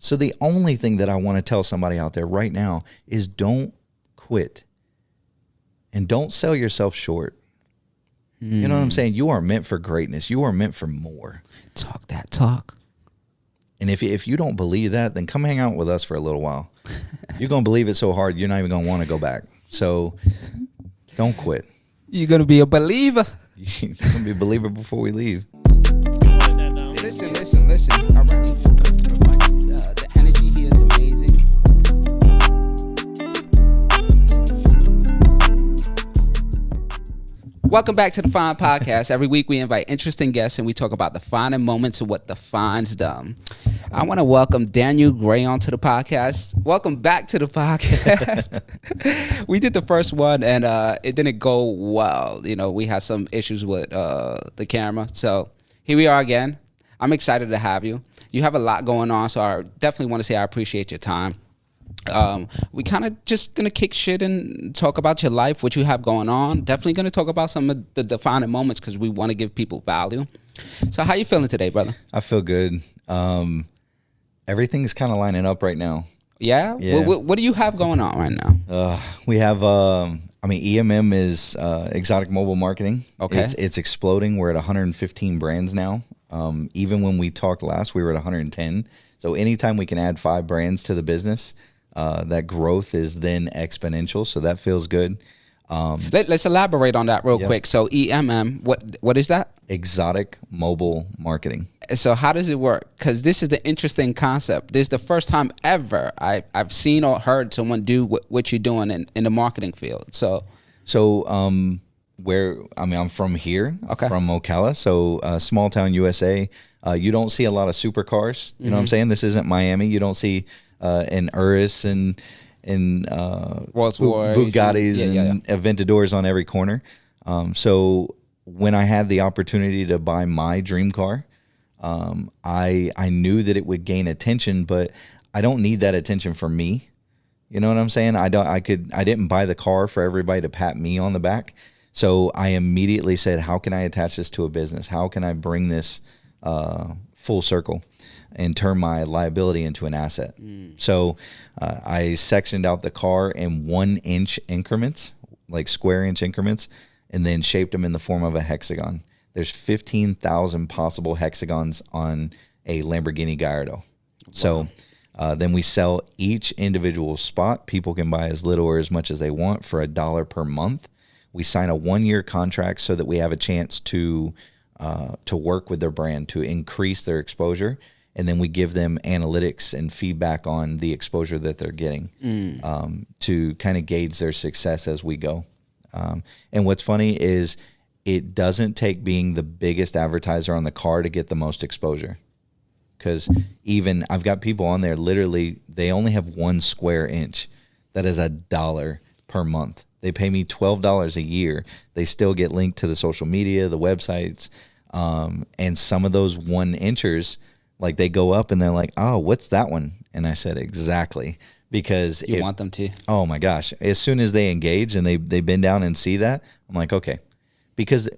So the only thing that I want to tell somebody out there right now is don't quit and don't sell yourself short. You know what I'm saying? You are meant for greatness. You are meant for more. Talk that talk. And if you don't believe that, then come hang out with us for a little while. You're going to believe it so hard, you're not even going to want to go back. So don't quit. You're going to be a believer. You're going to be a believer before we leave. Listen. All right. The energy here is amazing. Welcome back to the Fine Podcast. Every week we invite interesting guests and we talk about defining moments of what defines them. I want to welcome Daniel Gray onto the podcast. Welcome back to the podcast. We did the first one and it didn't go well. You know, we had some issues with the camera. So here we are again. I'm excited to have you. You have a lot going on, so I definitely want to say I appreciate your time. We kind of just going to kick shit and talk about your life, what you have going on. Definitely going to talk about some of the defining moments because we want to give people value. So how you feeling today, brother? I feel good. Everything's kind of lining up right now. Yeah? What do you have going on right now? We have, EMM is exotic mobile marketing. Okay. It's exploding. We're at 115 brands now. Even when we talked last, we were at 110. So anytime we can add 5 brands to the business, that growth is then exponential. So that feels good. Let's elaborate on that real quick. So EMM, what is that? Exotic mobile marketing. So how does it work? Because this is the interesting concept. This is the first time ever I've seen or heard someone do what you're doing in the marketing field. So I'm from here, from Ocala, so small town USA. You don't see a lot of supercars. You know what I'm saying? This isn't Miami. You don't see an Urus and Rolls Royce, Bugattis and Aventadors on every corner. So when I had the opportunity to buy my dream car, I knew that it would gain attention, but I don't need that attention for me. You know what I'm saying? I didn't buy the car for everybody to pat me on the back. So I immediately said, how can I attach this to a business? How can I bring this full circle and turn my liability into an asset? So I sectioned out the car in 1-inch increments, like square inch increments, and then shaped them in the form of a hexagon. There's 15,000 possible hexagons on a Lamborghini Gallardo. Wow. So then we sell each individual spot. People can buy as little or as much as they want for $1 per month. We sign a 1-year contract so that we have a chance to work with their brand to increase their exposure. And then we give them analytics and feedback on the exposure that they're getting to kind of gauge their success as we go. And what's funny is it doesn't take being the biggest advertiser on the car to get the most exposure. Because even I've got people on there, literally, they only have 1 square inch. That is $1 per month. They pay me $12 a year. They still get linked to the social media, the websites. And some of those 1-inchers, like they go up and they're like, oh, what's that one? And I said, exactly. Because you want them to. Oh my gosh. As soon as they engage and they bend down and see that, I'm like, okay. Because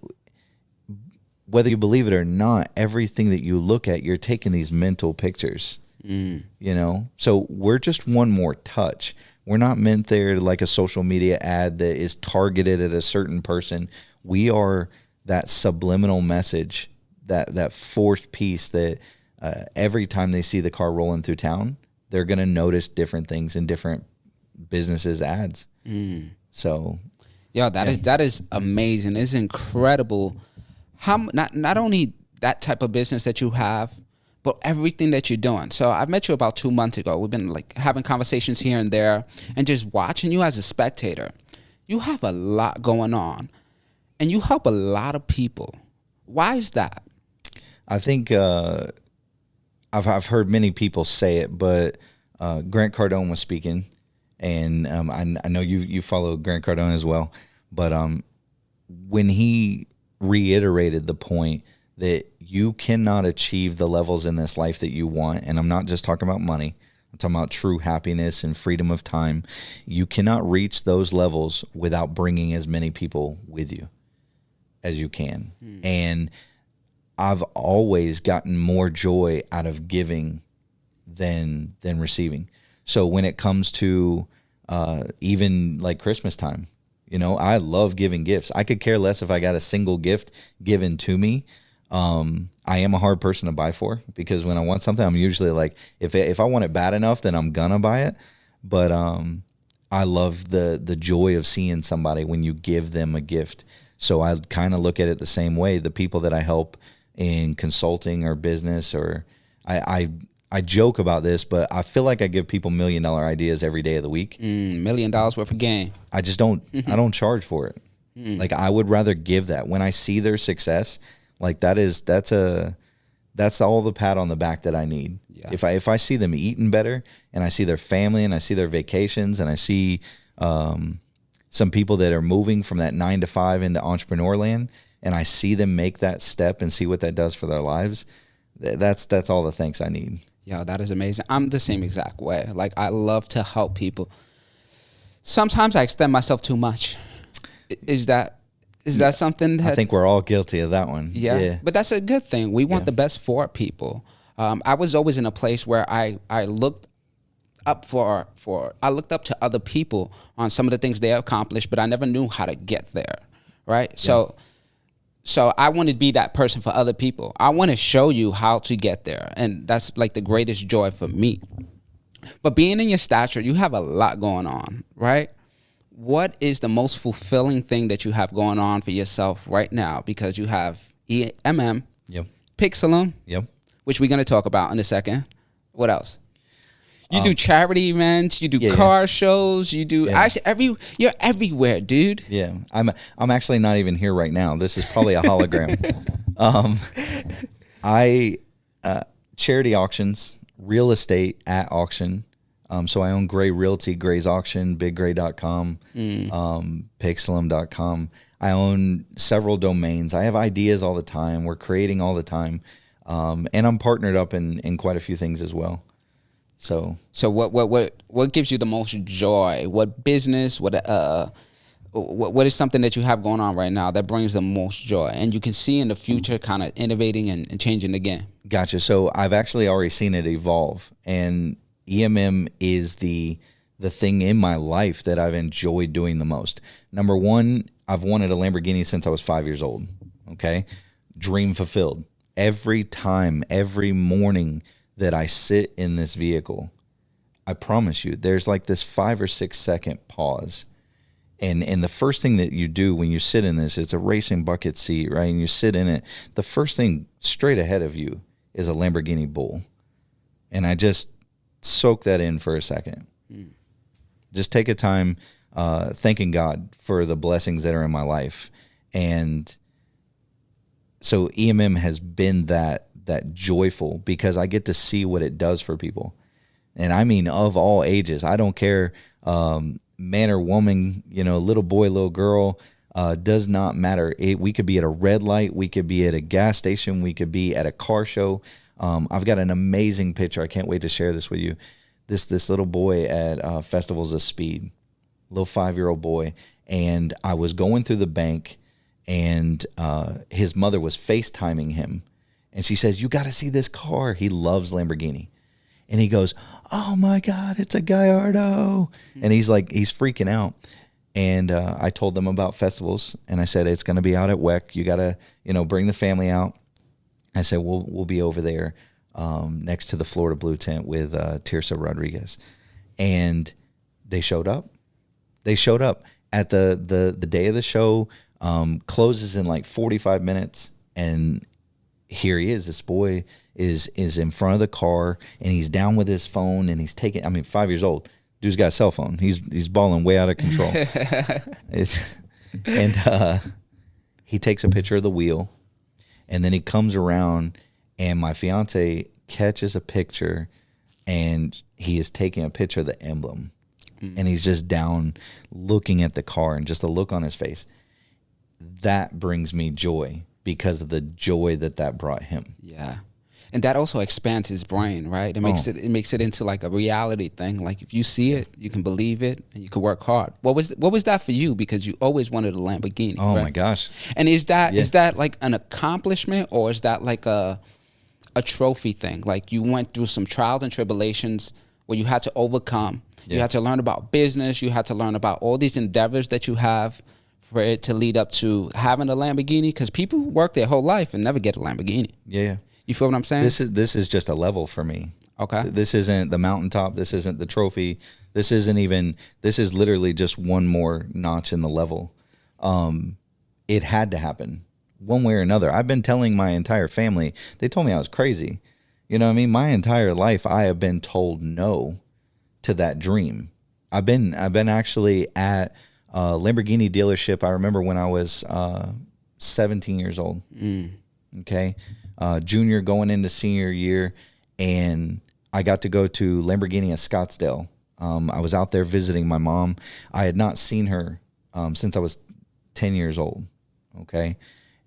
whether you believe it or not, everything that you look at, you're taking these mental pictures, you know? So we're just one more touch. We're not meant there like a social media ad that is targeted at a certain person. We are that subliminal message, that forced piece that every time they see the car rolling through town, they're going to notice different things in different businesses' ads. So, that is amazing. It's incredible how not only that type of business that you have, but everything that you're doing. So I met you about 2 months ago. We've been like having conversations here and there and just watching you as a spectator. You have a lot going on and you help a lot of people. Why is that? I think I've heard many people say it, but Grant Cardone was speaking, and I know you follow Grant Cardone as well, but when he reiterated the point that you cannot achieve the levels in this life that you want, and I'm not just talking about money, I'm talking about true happiness and freedom of time. You cannot reach those levels without bringing as many people with you as you can. And I've always gotten more joy out of giving than receiving. So when it comes to even like Christmas time, you know, I love giving gifts. I could care less if I got a single gift given to me. I am a hard person to buy for, because when I want something, I'm usually like, if I want it bad enough, then I'm gonna buy it. But I love the joy of seeing somebody when you give them a gift. So I kind of look at it the same way. The people that I help in consulting or business, or I joke about this, but I feel like I give people $1 million ideas every day of the week. $1 million worth of game. I just don't, I don't charge for it. Like, I would rather give that when I see their success. Like, that's all the pat on the back that I need. Yeah. If I see them eating better, and I see their family, and I see their vacations, and I see some people that are moving from that 9 to 5 into entrepreneur land, and I see them make that step and see what that does for their lives, that's all the thanks I need. Yo, that is amazing. I'm the same exact way. Like, I love to help people. Sometimes I extend myself too much. Is that something that... I think we're all guilty of that one. Yeah. But that's a good thing. We want the best for people. I was always in a place where I looked up I looked up to other people on some of the things they accomplished, but I never knew how to get there. Right. Yeah. So I want to be that person for other people. I want to show you how to get there. And that's like the greatest joy for me. But being in your stature, you have a lot going on, right? What is the most fulfilling thing that you have going on for yourself right now? Because you have EMM, Pixelum, which we're going to talk about in a second. What else? You do charity events, you do car shows, you do actually you're everywhere, dude. Yeah. I'm actually not even here right now. This is probably a hologram. I charity auctions, real estate at auction. So I own Gray Realty, Gray's Auction, BigGray.com, Pixelum.com. I own several domains. I have ideas all the time. We're creating all the time. And I'm partnered up in quite a few things as well. So what gives you the most joy? What business? What is something that you have going on right now that brings the most joy, and you can see in the future kind of innovating and changing the game? Gotcha. So I've actually already seen it evolve, and EMM is the thing in my life that I've enjoyed doing the most. Number one, I've wanted a Lamborghini since I was 5 years old. Okay, dream fulfilled. Every time, every morning that I sit in this vehicle, I promise you, there's like this 5 or 6 second pause. And the first thing that you do when you sit in this, it's a racing bucket seat, right? And you sit in it. The first thing straight ahead of you is a Lamborghini Bull. And I just soak that in for a second. Just take a time thanking God for the blessings that are in my life. And so EMM has been that joyful, because I get to see what it does for people. And I mean, of all ages, I don't care, man or woman, little boy, little girl, does not matter. We could be at a red light. We could be at a gas station. We could be at a car show. I've got an amazing picture. I can't wait to share this with you. This little boy at Festivals of Speed, little 5-year-old boy. And I was going through the bank, and his mother was FaceTiming him. And she says, "You got to see this car." He loves Lamborghini. And he goes, "Oh my God, it's a Gallardo." And he's freaking out. And I told them about festivals, and I said, "It's going to be out at WEC. You got to, bring the family out." I said, we'll be over there next to the Florida Blue tent with Tirsa Rodriguez. And they showed up. They showed up at the day of the show, closes in like 45 minutes. And here he is. This boy is in front of the car, and he's down with his phone, and he's taking, 5 years old. Dude's got a cell phone. He's balling way out of control. He takes a picture of the wheel, and then he comes around, and my fiance catches a picture, and he is taking a picture of the emblem. And he's just down looking at the car, and just the look on his face. That brings me joy, because of the joy that brought him. Yeah. And that also expands his brain, right? It makes it into like a reality thing. Like, if you see it, you can believe it, and you can work hard. What was that for you? Because you always wanted a Lamborghini. Oh, right? my gosh. And is that like an accomplishment, or is that like a a trophy thing. Like you went through some trials and tribulations where you had to overcome. You had to learn about business. You had to learn about all these endeavors that you have for it to lead up to having a Lamborghini. Because people work their whole life and never get a Lamborghini. Yeah. You feel what I'm saying? This is just a level for me. Okay. This isn't the mountaintop. This isn't the trophy. This is literally just one more notch in the level. It had to happen one way or another. I've been telling my entire family, they told me I was crazy. You know what I mean? My entire life, I have been told no to that dream. I've been actually at a Lamborghini dealership. I remember when I was 17 years old. Okay. Junior going into senior year, and I got to go to Lamborghini at Scottsdale. I was out there visiting my mom. I had not seen her since I was 10 years old. Okay.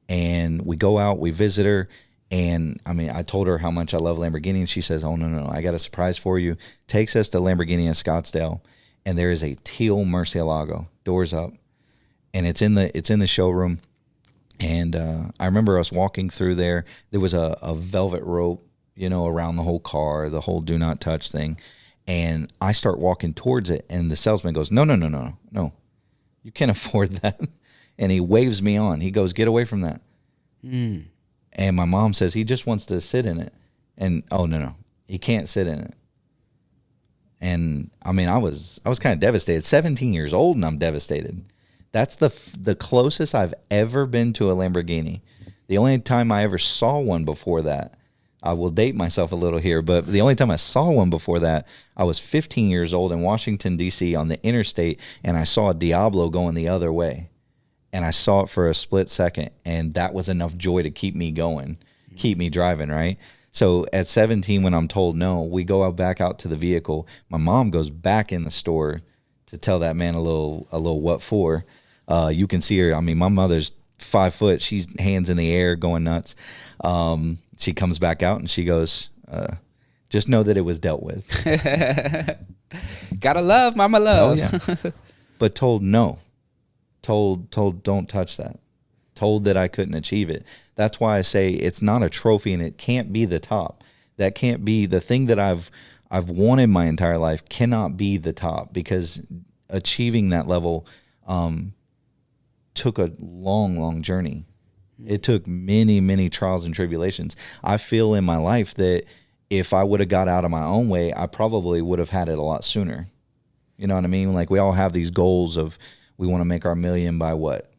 And we go out, we visit her. And I mean, I told her how much I love Lamborghini, and she says, "Oh, no, I got a surprise for you." Takes us to Lamborghini at Scottsdale, and there is a teal Murcielago, doors up, and it's in the showroom. And I remember us walking through there. There was a velvet rope, around the whole car, the whole do not touch thing. And I start walking towards it, and the salesman goes, No, you can't afford that. And he waves me on. He goes, "Get away from that." And my mom says he just wants to sit in it. And no, he can't sit in it. And I mean, I was kind of devastated. 17 years old, and I'm devastated. That's the closest I've ever been to a Lamborghini. The only time I ever saw one before that, I will date myself a little here, but the only time I saw one before that, I was 15 years old in Washington, D.C. on the interstate, and I saw a Diablo going the other way. And I saw it for a split second, and that was enough joy to keep me going, keep me driving, right? So at 17, when I'm told no, we go out back out to the vehicle. My mom goes back in the store to tell that man a little what for. You can see her. I mean, my mother's 5 foot. She's hands in the air going nuts. She comes back out and she goes, "Just know that it was dealt with." Gotta love, mama love. Oh, yeah. But told no. Told don't touch that. Told that I couldn't achieve it. That's why I say it's not a trophy, and it can't be the top. That can't be the thing that I've wanted my entire life. Cannot be the top, because achieving that level took a long journey. It took many trials and tribulations. I feel in my life that if I would have got out of my own way, I probably would have had it a lot sooner. You know what I mean? Like, we all have these goals of, we want to make our million by what?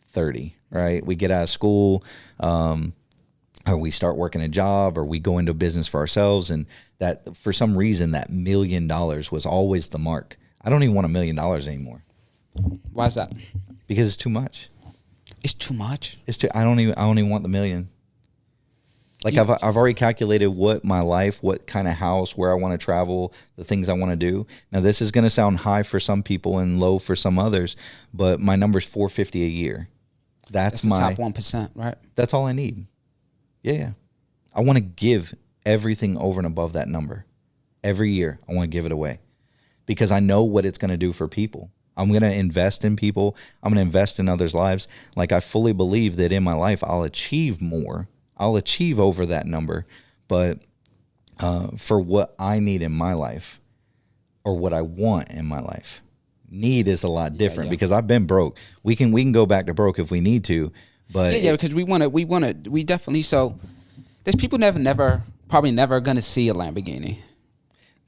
30, right? We get out of school, or we start working a job, or we go into business for ourselves. And that, for some reason, that $1 million was always the mark. I don't even want $1 million anymore. Why is that? Because it's too much. It's too much. I don't even want the million. Like, I've already calculated what my life, what kind of house, where I want to travel, the things I want to do. Now, this is going to sound high for some people and low for some others, but my number's $450 a year. That's my top 1%, right? That's all I need. Yeah. I want to give everything over and above that number. Every year, I want to give it away, because I know what it's going to do for people. I'm going to invest in people. I'm going to invest in others' lives. Like, I fully believe that in my life, I'll achieve more. I'll achieve over that number, but for what I need in my life, or what I want in my life, need is a lot different, because I've been broke. We can go back to broke if we need to, but because we definitely. So there's people probably never gonna see a Lamborghini.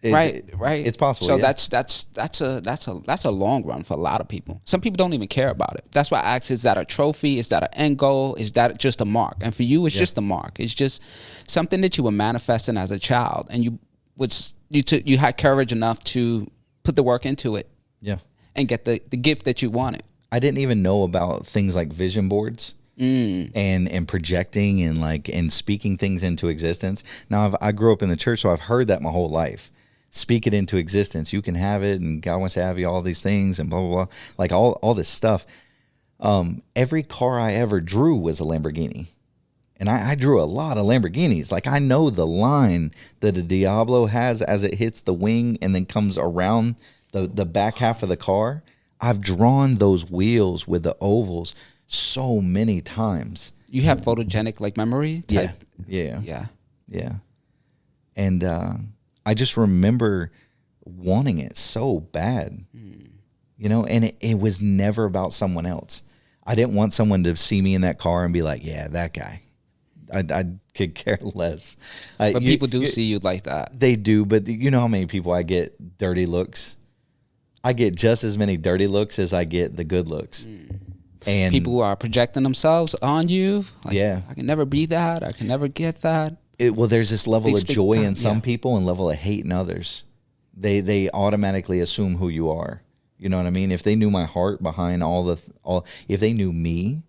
Right. It's possible. So yeah. that's a long run for a lot of people. Some people don't even care about it. That's why I asked: is that a trophy? Is that an end goal? Is that just a mark? And for you, it's just a mark. It's just something that you were manifesting as a child, and you had courage enough to put the work into it. Yeah. And get the gift that you wanted. I didn't even know about things like vision boards. And projecting and speaking things into existence. Now, I grew up in the church, so I've heard that my whole life. Speak it into existence. You can have it, and God wants to have you, all these things, and blah, blah, blah. Like, all this stuff. Every car I ever drew was a Lamborghini. And I drew a lot of Lamborghinis. Like, I know the line that a Diablo has as it hits the wing and then comes around the back half of the car. I've drawn those wheels with the ovals so many times. You have photogenic memory type? Yeah. Yeah. And I just remember wanting it so bad, you know, and it was never about someone else. I didn't want someone to see me in that car and be like, yeah, that guy. I could care less. But people do see you like that. They do, but you know how many people I get dirty looks? I get just as many dirty looks as I get the good looks. And people are projecting themselves on you. Like, yeah. I can never be that. I can never get that. Well, there's this level of joy in some people and level of hate in others. They automatically assume who you are. You know what I mean? If they knew my heart behind if they knew me,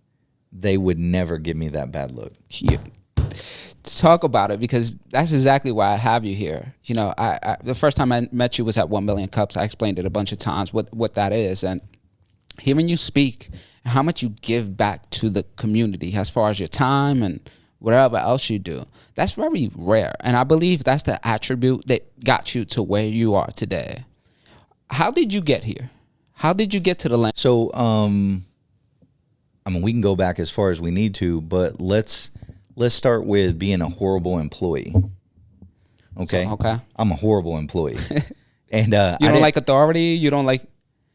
they would never give me that bad look. Yeah. Talk about it, because that's exactly why I have you here. You know, I the first time I met you was at 1 Million Cups. I explained it a bunch of times what that is, and hearing you speak and how much you give back to the community as far as your time and whatever else you do, that's very rare. And I believe that's the attribute that got you to where you are today. How did you get here? How did you get to the land? So, I mean, we can go back as far as we need to, but let's start with being a horrible employee. Okay. So, okay. I'm a horrible employee. And you don't like authority? You don't like...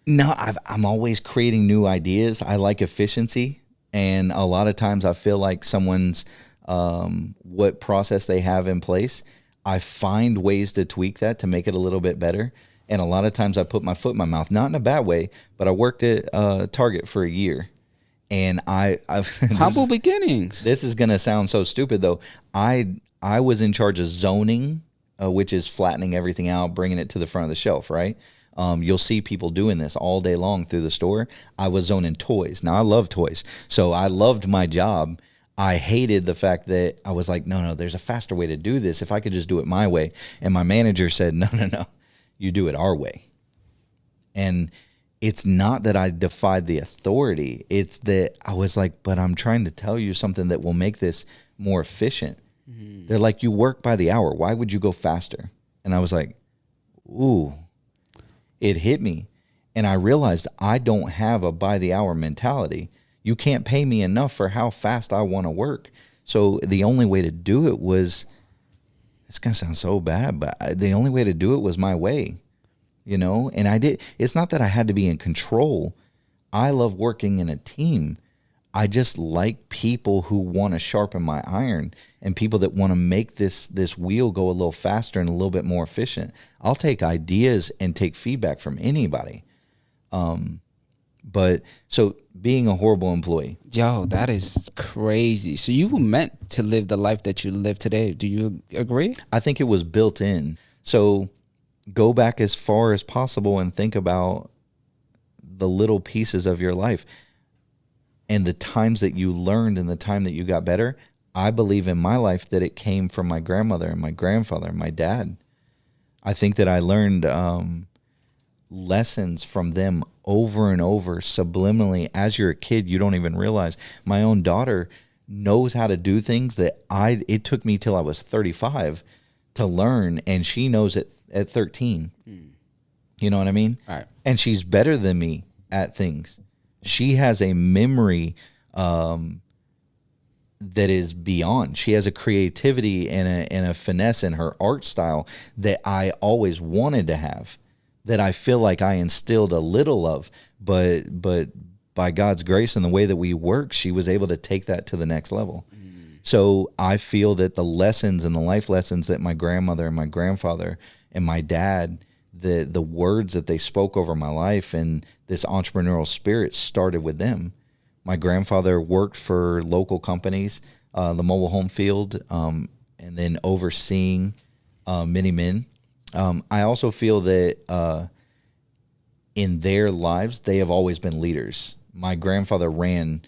No, I'm always creating new ideas. I like efficiency. And a lot of times I feel like someone's, what process they have in place, I find ways to tweak that to make it a little bit better. And a lot of times I put my foot in my mouth, not in a bad way, but I worked at Target for a year. And I've humble beginnings. This is going to sound so stupid though. I was in charge of zoning, which is flattening everything out, bringing it to the front of the shelf, right? You'll see people doing this all day long through the store. I was zoning toys. Now I love toys. So I loved my job. I hated the fact that I was like, no, there's a faster way to do this. If I could just do it my way. And my manager said, no, you do it our way. And it's not that I defied the authority. It's that I was like, but I'm trying to tell you something that will make this more efficient. Mm-hmm. They're like, you work by the hour. Why would you go faster? And I was like, ooh, it hit me. And I realized I don't have a by the hour mentality. You can't pay me enough for how fast I want to work. So the only way to do it was, it's going to sound so bad, but the only way to do it was my way. You know, and it's not that I had to be in control. I love working in a team. I just like people who want to sharpen my iron and people that want to make this wheel go a little faster and a little bit more efficient. I'll take ideas and take feedback from anybody. But so being a horrible employee. Yo, that is crazy. So you were meant to live the life that you live today. Do you agree? I think it was built in. So go back as far as possible and think about the little pieces of your life and the times that you learned and the time that you got better. I believe in my life that it came from my grandmother and my grandfather and my dad. I think that I learned lessons from them over and over subliminally. As you're a kid, you don't even realize. My own daughter knows how to do things that it took me till I was 35 to learn, and she knows it at 13. You know what I mean? All right. And she's better than me at things. She has a memory that is beyond. She has a creativity and a finesse in her art style that I always wanted to have, that I feel like I instilled a little of, but by God's grace and the way that we work, she was able to take that to the next level. So I feel that the lessons and the life lessons that my grandmother and my grandfather and my dad, the words that they spoke over my life and this entrepreneurial spirit started with them. My grandfather worked for local companies, the mobile home field, and then overseeing many men. I also feel that in their lives, they have always been leaders. My grandfather ran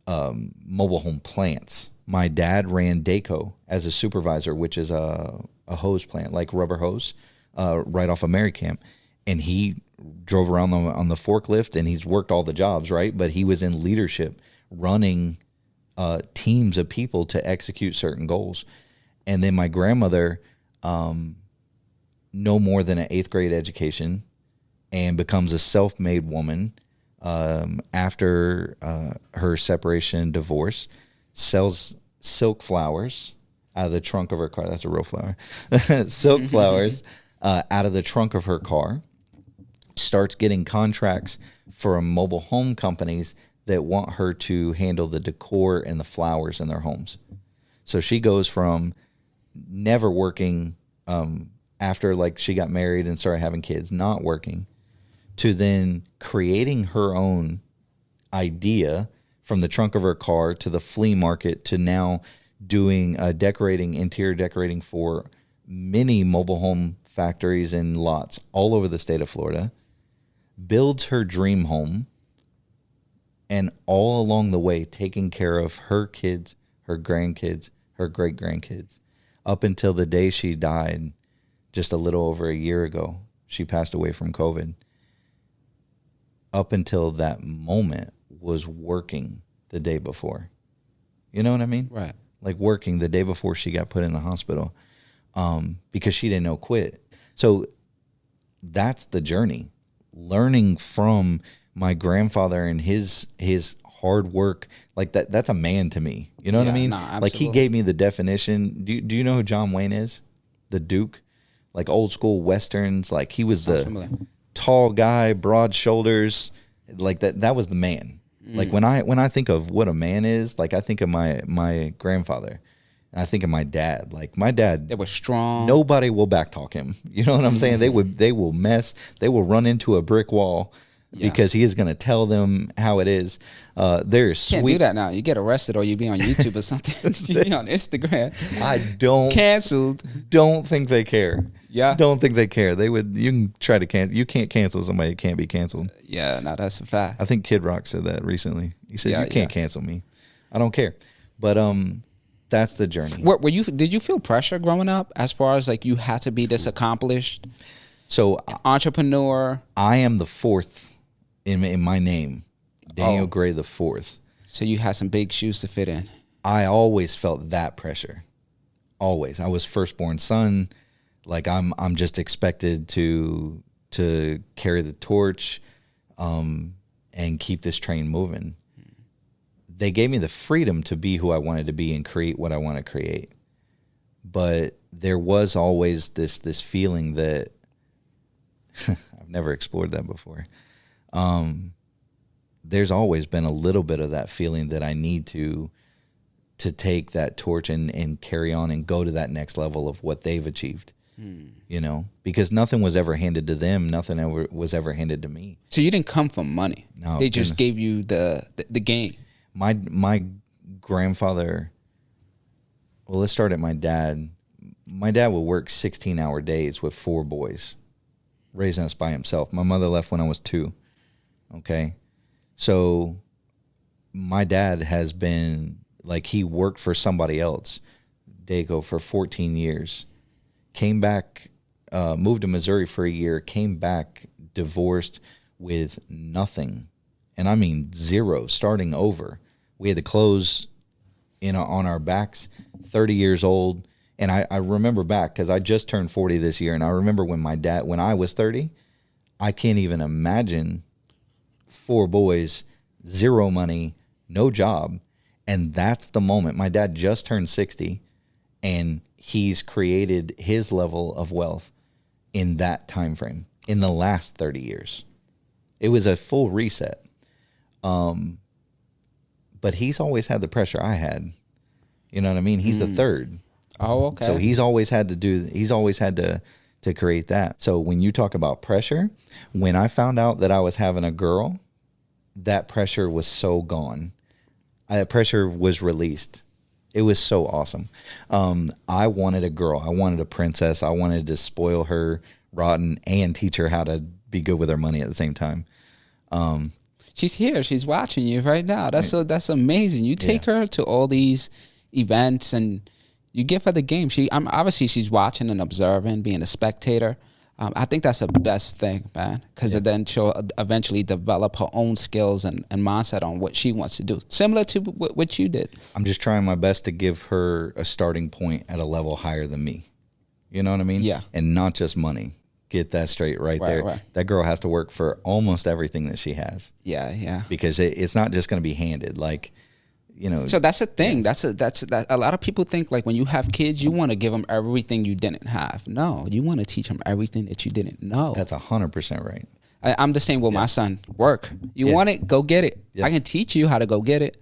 mobile home plants. My dad ran Daco as a supervisor, which is a hose plant, like rubber hose, right off of Mary Camp. And he drove around on the forklift, and he's worked all the jobs, right? But he was in leadership, running teams of people to execute certain goals. And then my grandmother, no more than an 8th grade education, and becomes a self-made woman after her separation and divorce, sells silk flowers, out of the trunk of her car. That's a real flower. Silk flowers out of the trunk of her car. Starts getting contracts from mobile home companies that want her to handle the decor and the flowers in their homes. So she goes from never working after like she got married and started having kids, not working, to then creating her own idea from the trunk of her car to the flea market to now doing interior decorating for many mobile home factories and lots all over the state of Florida, builds her dream home, and all along the way taking care of her kids, her grandkids, her great-grandkids, up until the day she died just a little over a year ago. She passed away from COVID. Up until that moment was working the day before. You know what I mean? Right. Like working the day before she got put in the hospital because she didn't know quit. So that's the journey. Learning from my grandfather and his hard work, like that's a man to me. You know what I mean? No, like he gave me the definition. Do you know who John Wayne is? The Duke, like old school Westerns. Like he was the tall guy, broad shoulders, like that was the man. Like when I think of what a man is, like I think of my grandfather. And I think of my dad. Like my dad, they were strong. Nobody will backtalk him. You know what I'm saying? They will run into a brick wall because he is going to tell them how it is. There's can't do that now. You get arrested or you be on YouTube or something. You be on Instagram. I don't canceled. Don't think they care. Yeah. Don't think they care. They would. You can try to cancel. You can't cancel somebody that can't be canceled. Yeah, no, that's a fact. I think Kid Rock said that recently. He said you can't cancel me. I don't care. But that's the journey. Did you feel pressure growing up as far as like you had to be this accomplished? So entrepreneur. I am the fourth in my name, Daniel Gray the fourth. So you had some big shoes to fit in. I always felt that pressure. Always. I was firstborn son. Like I'm just expected to carry the torch, and keep this train moving. They gave me the freedom to be who I wanted to be and create what I want to create. But there was always this feeling that I've never explored that before. There's always been a little bit of that feeling that I need to take that torch and carry on and go to that next level of what they've achieved. You know, because nothing was ever handed to them. Nothing ever was ever handed to me. So you didn't come from money. No, they just gave you the game. My grandfather, well, let's start at my dad. My dad would work 16-hour days with 4 boys, raising us by himself. My mother left when I was 2. Okay. So my dad has been, like, he worked for somebody else, Daco, for 14 years. Came back, moved to Missouri for a year, came back, divorced with nothing. And I mean zero, starting over. We had the clothes on our backs, 30 years old. And I remember back, because I just turned 40 this year, and I remember when I was 30, I can't even imagine 4 boys, 0 money, no job. And that's the moment. My dad just turned 60, and he's created his level of wealth in that time frame, in the last 30 years. It was a full reset. But he's always had the pressure I had. You know what I mean? He's the third. Oh, okay. So he's always had to create that. So when you talk about pressure, when I found out that I was having a girl, that pressure was so gone. That pressure was released. It was so awesome. I wanted a girl. I wanted a princess. I wanted to spoil her rotten and teach her how to be good with her money at the same time. She's here. She's watching you right now. That's amazing. You take her to all these events and you give her the game. Obviously she's watching and observing, being a spectator. I think that's the best thing, man, because then she'll eventually develop her own skills and mindset on what she wants to do, similar to what you did. I'm just trying my best to give her a starting point at a level higher than me. You know what I mean? Yeah. And not just money. Get that straight right there. Right. That girl has to work for almost everything that she has. Yeah, yeah. Because it's not just going to be handed. Like, So that's the thing. That's a lot of people think like when you have kids, you want to give them everything you didn't have. No, you want to teach them everything that you didn't know. That's 100% right. I'm the same with my son. Work. You want it? Go get it. I can teach you how to go get it,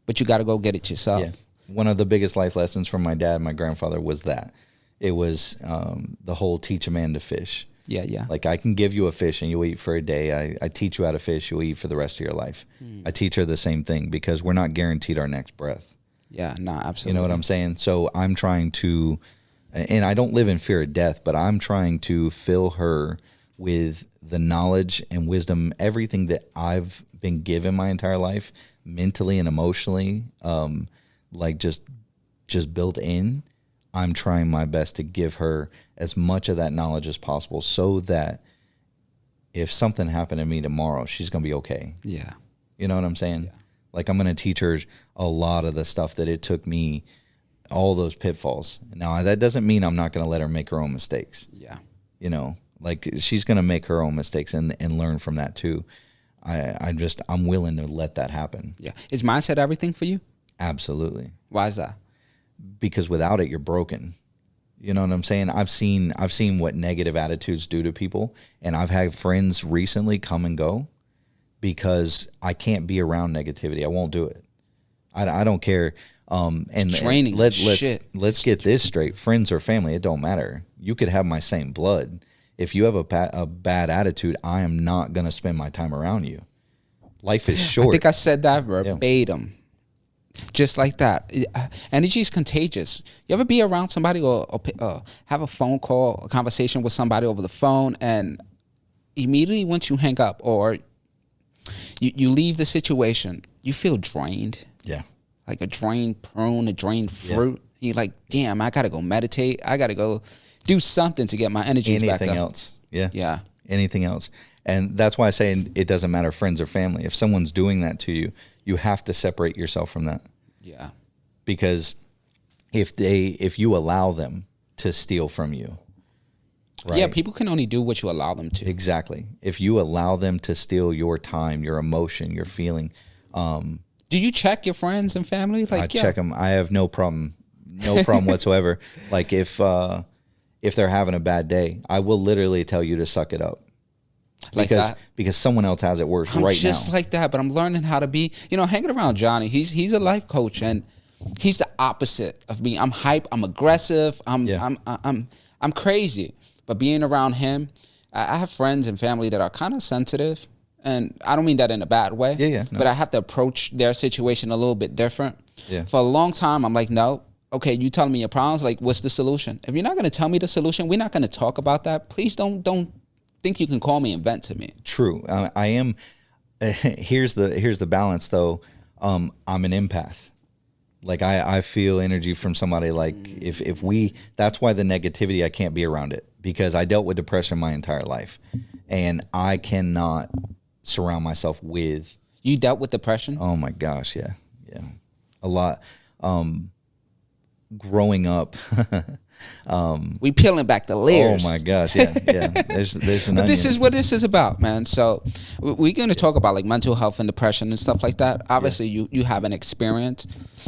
but you got to go get it yourself. Yeah. One of the biggest life lessons from my dad and my grandfather was that. It was the whole teach a man to fish. Yeah. Like I can give you a fish and you'll eat for a day. I teach you how to fish, you'll eat for the rest of your life. I teach her the same thing because we're not guaranteed our next breath. Yeah, no, absolutely. You know what I'm saying? So I'm trying to, and I don't live in fear of death, but I'm trying to fill her with the knowledge and wisdom, everything that I've been given my entire life, mentally and emotionally, like just built in. I'm trying my best to give her as much of that knowledge as possible so that if something happened to me tomorrow, she's going to be okay. Yeah. You know what I'm saying? Yeah. Like I'm going to teach her a lot of the stuff that it took me, all those pitfalls. Now, that doesn't mean I'm not going to let her make her own mistakes. Yeah. Like she's going to make her own mistakes and learn from that too. I'm willing to let that happen. Yeah. Is mindset everything for you? Absolutely. Why is that? Because without it, you're broken. You know what I'm saying? I've seen what negative attitudes do to people, and I've had friends recently come and go because I can't be around negativity. I won't do it. I don't care. And draining. Let's get this straight. Friends or family, it don't matter. You could have my same blood. If you have a bad attitude, I am not gonna spend my time around you. Life is short. I think I said that verbatim. Just like that. Energy is contagious. You ever be around somebody or have a phone call, a conversation with somebody over the phone, and immediately once you hang up or you leave the situation, you feel drained. Yeah. Like a drained prune, a drained fruit. Yeah. You're like, damn, I got to go meditate. I got to go do something to get my energy back up. Anything else. Yeah. Yeah. Anything else. And that's why I say it doesn't matter friends or family. If someone's doing that to you, you have to separate yourself from that. Yeah. Because if you allow them to steal from you, right? Yeah, people can only do what you allow them to. Exactly. If you allow them to steal your time, your emotion, your feeling. Do you check your friends and family? Like, I check them. I have no problem whatsoever. Like if they're having a bad day, I will literally tell you to suck it up. Because someone else has it worse right now. Just like that, but I'm learning how to be, hanging around Johnny. He's a life coach, and he's the opposite of me. I'm hype. I'm aggressive. I'm crazy. But being around him, I have friends and family that are kind of sensitive, and I don't mean that in a bad way. Yeah. No. But I have to approach their situation a little bit different. Yeah. For a long time, I'm like, no. Okay, you telling me your problems. Like, what's the solution? If you're not going to tell me the solution, we're not going to talk about that. Please don't think you can call me and vent to me. True. I am. Here's the balance though. I'm an empath. Like I feel energy from somebody. Like if we, that's why the negativity, I can't be around it because I dealt with depression my entire life and I cannot surround myself with. You dealt with depression? Oh my gosh. Yeah. A lot. Growing up, we peeling back the layers. Oh my gosh, yeah. There's an But this onion. is what this is about, man. So we're going to talk about like mental health and depression and stuff like that. Obviously, you have an experience,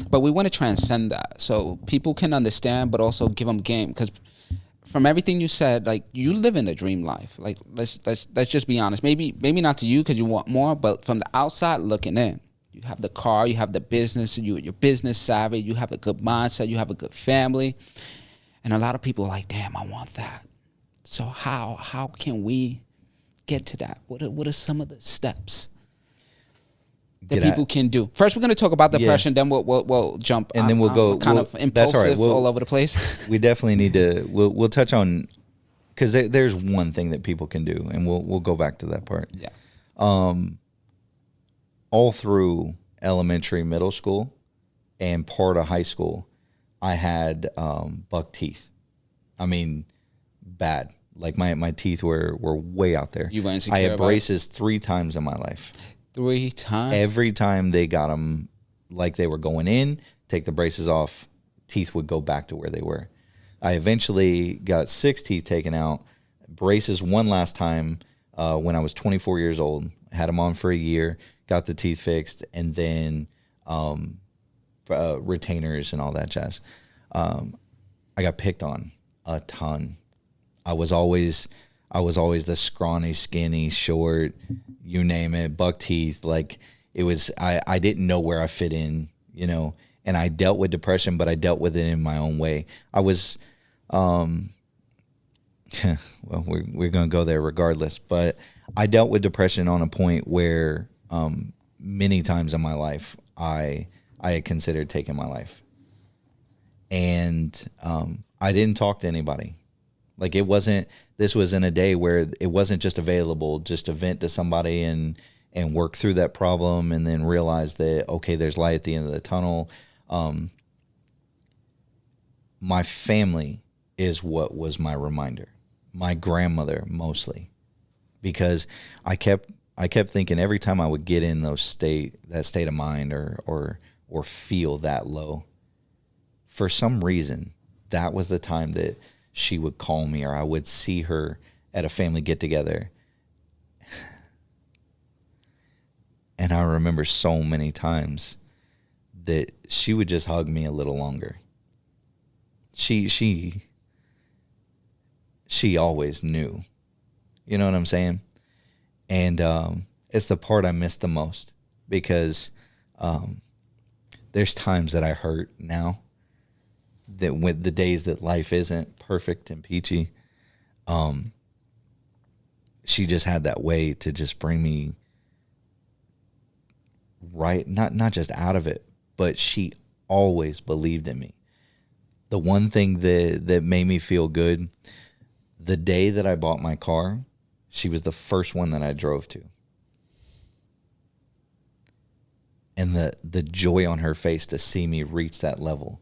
but we want to transcend that so people can understand, but also give them game. Because from everything you said, like you live in a dream life. Like let's just be honest. Maybe not to you because you want more, but from the outside looking in. You have the car, you have the business, you're business savvy, you have a good mindset, you have a good family. And a lot of people are like, damn, I want that. So how can we get to that? What are some of the steps that people can do? First, we're going to talk about depression, then we'll jump. And then we'll go. Kind of impulsive all over the place. We definitely need to, we'll touch on, because there's one thing that people can do, and we'll go back to that part. Yeah. All through elementary, middle school, and part of high school, I had buck teeth. I mean, bad. Like my teeth were way out there. You were insecure. I had braces 3 times in my life. 3 times? Every time they got them, like they were going in, take the braces off, teeth would go back to where they were. I eventually got 6 teeth taken out, braces one last time when I was 24 years old. Had them on for a year. Got the teeth fixed, and then retainers and all that jazz. I got picked on a ton. I was always the scrawny, skinny, short, you name it, buck teeth. Like it was, I didn't know where I fit in, you know, and I dealt with depression, but I dealt with it in my own way. I was, well, we're going to go there regardless, but I dealt with depression on a point where, many times in my life, I had considered taking my life. And, I didn't talk to anybody. Like this was in a day where it wasn't just available just to vent to somebody and work through that problem and then realize that, okay, there's light at the end of the tunnel. My family is what was my reminder. My grandmother mostly, because I kept thinking every time I would get in that state of mind or feel that low, for some reason, that was the time that she would call me or I would see her at a family get together. And I remember so many times that she would just hug me a little longer. She always knew. You know what I'm saying? And it's the part I miss the most, because there's times that I hurt now, that with the days that life isn't perfect and peachy, she just had that way to just bring me right, not just out of it, but she always believed in me. The one thing that made me feel good, the day that I bought my car, she was the first one that I drove to. And the joy on her face to see me reach that level,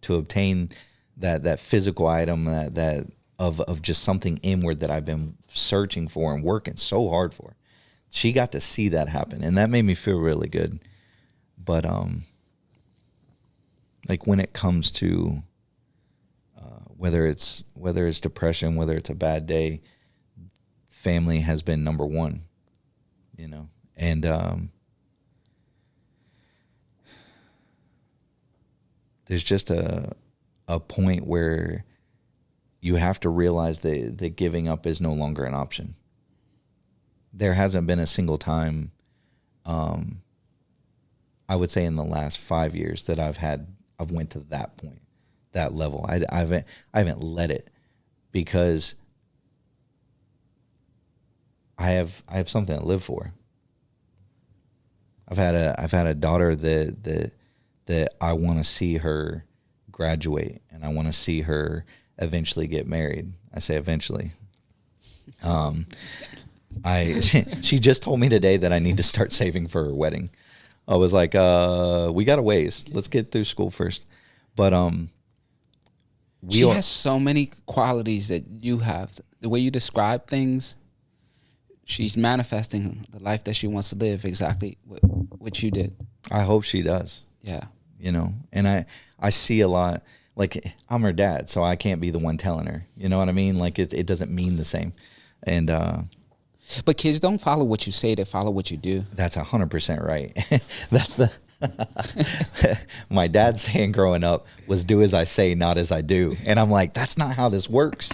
to obtain that physical item, that of just something inward that I've been searching for and working so hard for. She got to see that happen, and that made me feel really good. But like when it comes to whether it's depression, whether it's a bad day, family has been number one, you know. And there's just a point where you have to realize that giving up is no longer an option. There hasn't been a single time, I would say in the last 5 years, that I've went to that point, that level. I haven't let it, because I have something to live for. I've had a daughter that I want to see her graduate, and I want to see her eventually get married. I say eventually. She just told me today that I need to start saving for her wedding. I was like, we got a ways. Let's get through school first. But she has so many qualities that you have. The way you describe things, she's manifesting the life that she wants to live, exactly what you did. I hope she does. Yeah. You know, and I see a lot, like I'm her dad, so I can't be the one telling her, you know what I mean? Like it doesn't mean the same. And, but kids don't follow what you say, they follow what you do. That's 100% right. That's my dad saying growing up was, do as I say, not as I do. And I'm like, that's not how this works.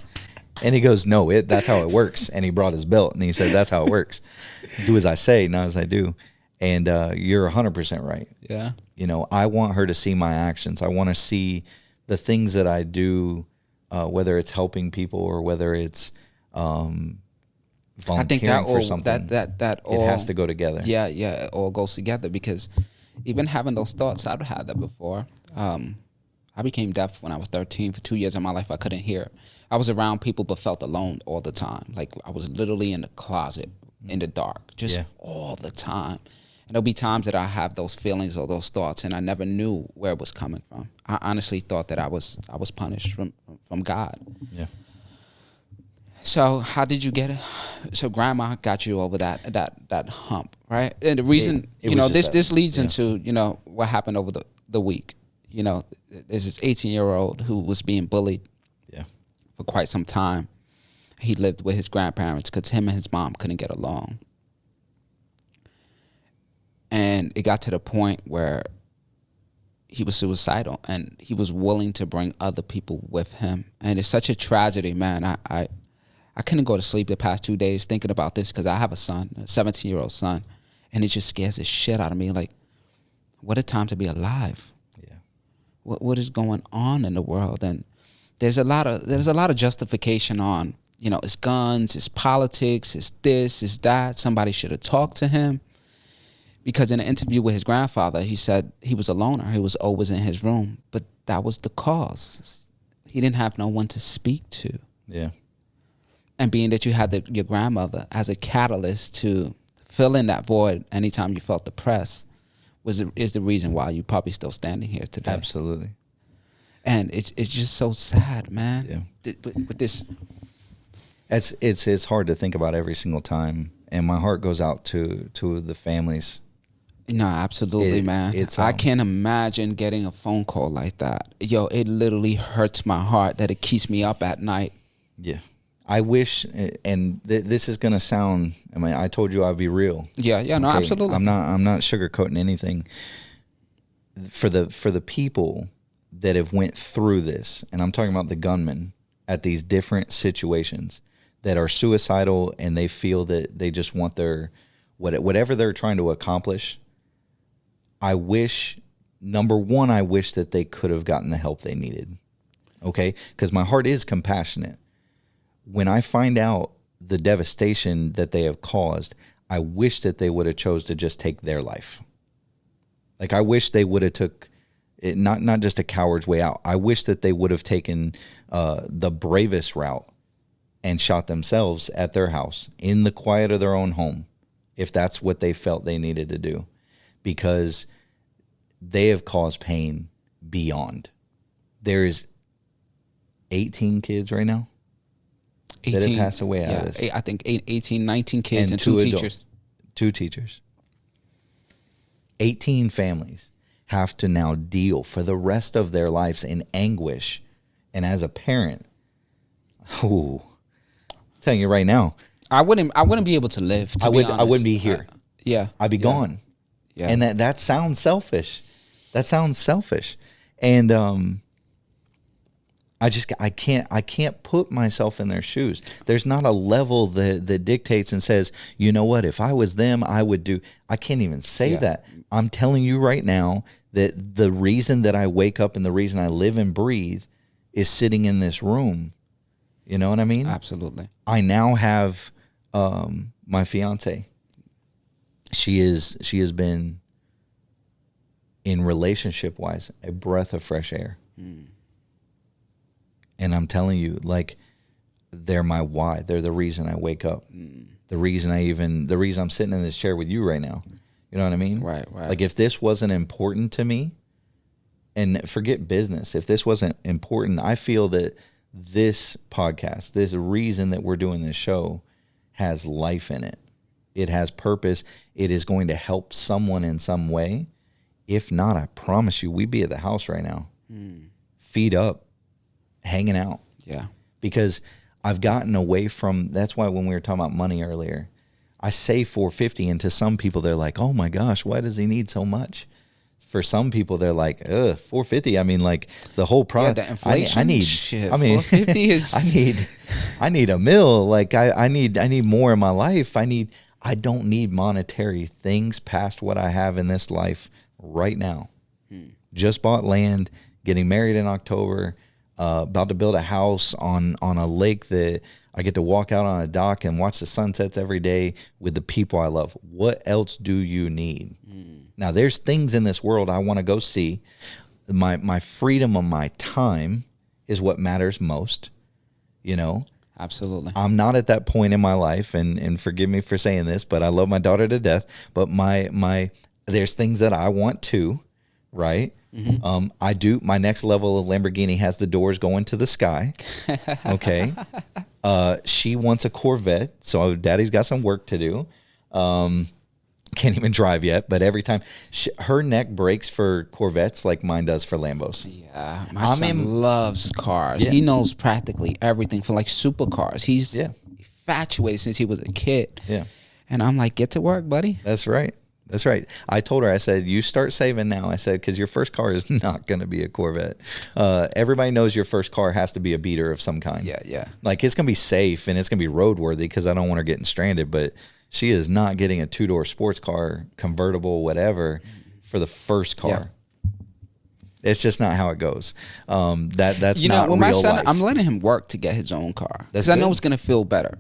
And he goes, no, that's how it works. And he brought his belt and he said, that's how it works. Do as I say, not as I do. And you're 100% right. Yeah. You know, I want her to see my actions. I want to see the things that I do, whether it's helping people or whether it's volunteering for something. That all, it has to go together. Yeah, it all goes together, because even having those thoughts, I've had that before. I became deaf when I was 13. For 2 years of my life, I couldn't hear. I was around people but felt alone all the time. Like I was literally in the closet in the dark, just all the time. And there'll be times that I have those feelings or those thoughts, and I never knew where it was coming from. I honestly thought that I was punished from God. Yeah. So how did you get it? So grandma got you over that hump, right? And the reason, this leads into, what happened over the week. There's this 18-year-old who was being bullied for quite some time. He lived with his grandparents because him and his mom couldn't get along. And it got to the point where he was suicidal, and he was willing to bring other people with him. And it's such a tragedy, man. I couldn't go to sleep the past 2 days thinking about this, because I have a son, a 17-year-old son, and it just scares the shit out of me. Like, what a time to be alive. Yeah. What is going on in the world? And there's a lot of justification on, it's guns, it's politics, it's this, it's that. Somebody should have talked to him. Because in an interview with his grandfather, he said he was a loner. He was always in his room. But that was the cause. He didn't have no one to speak to. Yeah. And being that you had your grandmother as a catalyst to fill in that void anytime you felt depressed is the reason why you're probably still standing here today. Absolutely. And it's just so sad, man. Yeah. With this. It's hard to think about every single time. And my heart goes out to the families. No, absolutely, man. I can't imagine getting a phone call like that. Yo, it literally hurts my heart that it keeps me up at night. Yeah. I wish, and this is going to sound, I told you I'd be real. Yeah, no, okay? Absolutely. I'm not sugarcoating anything. For the people that have went through this, and I'm talking about the gunmen at these different situations that are suicidal, and they feel that they just want their, whatever they're trying to accomplish. I wish, number one, I wish that they could have gotten the help they needed. Okay? Because my heart is compassionate. When I find out the devastation that they have caused, I wish that they would have chose to just take their life. Like, I wish they would have took it, not just a coward's way out. I wish that they would have taken the bravest route and shot themselves at their house in the quiet of their own home, if that's what they felt they needed to do, because they have caused pain beyond. There is 18 kids right now that have passed away out of this. I think 18, 19 kids and two teachers. Two teachers. 18 families have to now deal for the rest of their lives in anguish. And as a parent, I'm telling you right now, I wouldn't be able to live. I wouldn't be here. Yeah, I'd be gone. Yeah. And that sounds selfish. And I can't put myself in their shoes. There's not a level that dictates and says, you know what, if I was them, I would do. I can't even say that. I'm telling you right now that the reason that I wake up and the reason I live and breathe is sitting in this room. You know what I mean? Absolutely. I now have my fiance. She has been, in relationship wise, a breath of fresh air. And I'm telling you, like, they're my why. They're the reason I wake up. The reason I'm sitting in this chair with you right now. You know what I mean? Right. Like, if this wasn't important to me, and forget business, if this wasn't important, I feel that this podcast, this reason that we're doing this show, has life in it. It has purpose. It is going to help someone in some way. If not, I promise you, we'd be at the house right now, feet up, hanging out. Yeah. Because I've gotten away from, that's why when we were talking about money earlier, I say $450, and to some people they're like, oh my gosh, why does he need so much? For some people they're like, $450. I mean, like, the whole product. Yeah, the inflation. I need shit. I mean, $450 is. I need a meal. Like, I need more in my life. I don't need monetary things past what I have in this life right now. Just bought land, getting married in October. About to build a house on a lake that I get to walk out on a dock and watch the sunsets every day with the people I love. What else do you need? Now, there's things in this world I want to go see. My freedom of my time is what matters most, you know? Absolutely. I'm not at that point in my life, and forgive me for saying this, but I love my daughter to death. But there's things that I want too, right? I do. My next level of Lamborghini has the doors going to the sky. Okay. She wants a Corvette, so Daddy's got some work to do. Can't even drive yet, but every time her neck breaks for Corvettes like mine does for Lambos. Yeah, my son loves cars. Yeah. He knows practically everything for, like, supercars. He's infatuated since he was a kid. Yeah. And I'm like, get to work, buddy. That's right. That's right. I told her, I said, you start saving now. I said, because your first car is not going to be a Corvette. Everybody knows your first car has to be a beater of some kind. Yeah. Like, it's going to be safe and it's going to be roadworthy because I don't want her getting stranded. But she is not getting a 2-door sports car, convertible, whatever, for the first car. Yeah. It's just not how it goes. That's not with real my son, life. I'm letting him work to get his own car because I know it's going to feel better.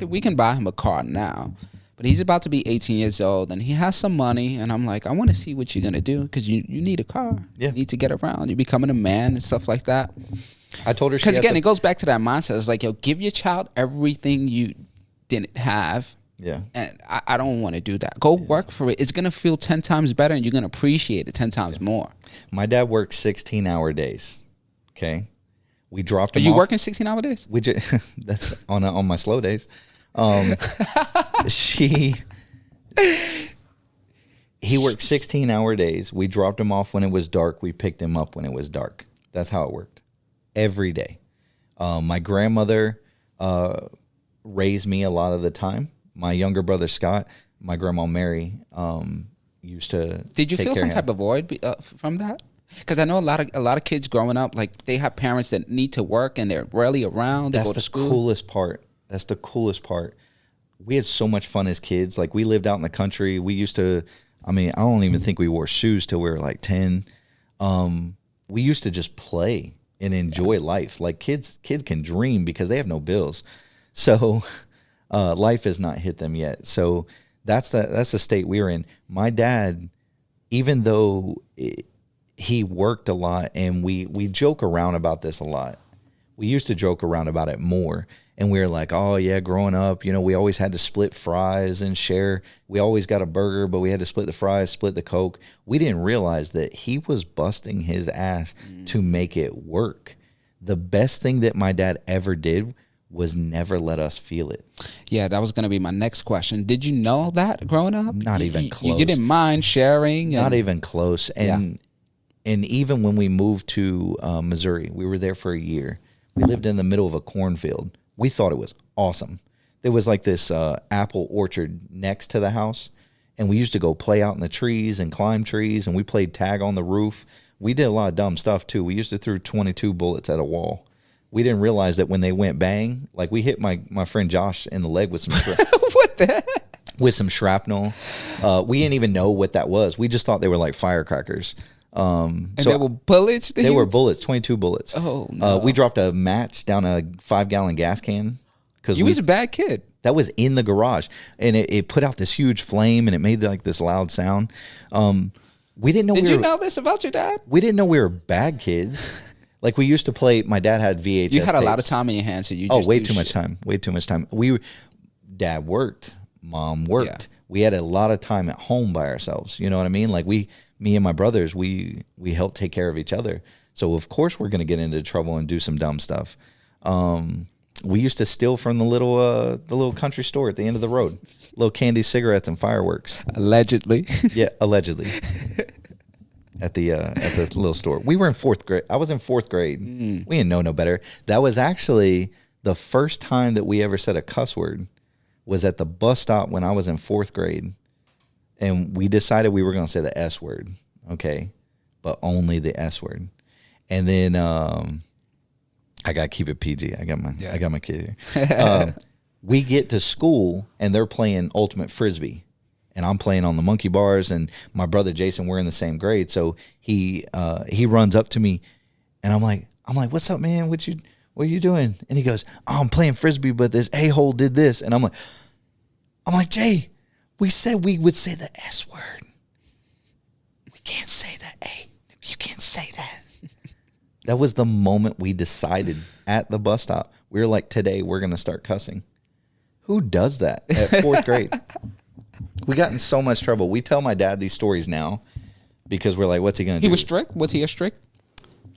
We can buy him a car now. But he's about to be 18 years old, and he has some money, and I'm like, I want to see what you're going to do, because you need a car. Yeah. You need to get around. You're becoming a man and stuff like that. I told her, because, again, it goes back to that mindset. It's like, yo, give your child everything you didn't have. Yeah. And I don't want to do that. Go work for it. It's going to feel 10 times better, and you're going to appreciate it 10 times more. My dad worked 16-hour days, okay? We dropped him off. Are you working 16-hour days? That's on my slow days. He worked 16-hour days. We dropped him off when it was dark. We picked him up when it was dark. That's how it worked. Every day. My grandmother raised me a lot of the time. My younger brother Scott, my grandma Mary, used to. Did you feel some type of void from that? Because I know a lot of kids growing up, like, they have parents that need to work and they're rarely around. They go to school. Coolest part. That's the coolest part. We had so much fun as kids. Like, we lived out in the country. We used to, I don't even think we wore shoes till we were like 10. We used to just play and enjoy life. Like, kids can dream because they have no bills. So life has not hit them yet. So that's the state we were in. My dad, even though he worked a lot, and we joke around about this a lot. We used to joke around about it more. And we were like, oh, yeah, growing up, we always had to split fries and share. We always got a burger, but we had to split the fries, split the Coke. We didn't realize that he was busting his ass to make it work. The best thing that my dad ever did was never let us feel it. Yeah, that was going to be my next question. Did you know that growing up? Not even close. You didn't mind sharing? Not even close. And even when we moved to Missouri, we were there for a year. We lived in the middle of a cornfield. We thought it was awesome. There was like this apple orchard next to the house, and we used to go play out in the trees and climb trees, and we played tag on the roof. We did a lot of dumb stuff, too. We used to throw 22 bullets at a wall. We didn't realize that when they went bang, like, we hit my friend Josh in the leg with some what the heck? With some shrapnel. We didn't even know what that was. We just thought they were like firecrackers. And there were bullets? They were bullets, 22 bullets. Oh, no. We dropped a match down a 5-gallon gas can. You was a bad kid. That was in the garage. And it put out this huge flame, and it made like this loud sound. We didn't know Did you know this about your dad? We didn't know we were bad kids. Like, we used to play, my dad had VHS You had a tapes. lot of time in your hands, so you Oh, just way too much time. Way too much time. Dad worked. Mom worked. Yeah. We had a lot of time at home by ourselves. You know what I mean? Like, me and my brothers, we helped take care of each other. So, of course, we're going to get into trouble and do some dumb stuff. We used to steal from the little country store at the end of the road. Little candy, cigarettes, and fireworks. Allegedly. Yeah, allegedly. At the little store. We were in 4th grade. I was in 4th grade. We didn't know no better. That was actually the first time that we ever said a cuss word. Was at the bus stop when I was in 4th grade. And we decided we were going to say the S word. Okay. But only the S word. And then I got to keep it PG. I got my kid here. We get to school and they're playing ultimate frisbee. And I'm playing on the monkey bars, and my brother Jason, we're in the same grade. So he runs up to me, and I'm like, what's up, man? What are you doing? And he goes, oh, I'm playing frisbee, but this a-hole did this. And I'm like, Jay, we said we would say the S word. We can't say the A. You can't say that. That was the moment we decided at the bus stop. We were like, today we're going to start cussing. Who does that at 4th grade? We got in so much trouble. We tell my dad these stories now because we're like, what's he going to do? He was strict? Was he a strict?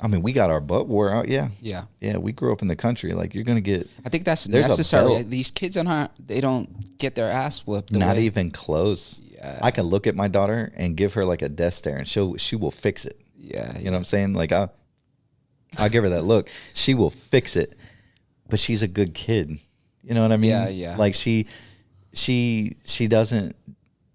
I mean, we got our butt wore out. Yeah. Yeah. Yeah. We grew up in the country. Like, you're going to get. I think that's necessary. These kids they don't get their ass whipped. Not even close. Yeah. I can look at my daughter and give her like a death stare, and she will fix it. Yeah. You know what I'm saying? Like, I'll give her that look. She will fix it, but she's a good kid. You know what I mean? Yeah. Yeah. Like, she doesn't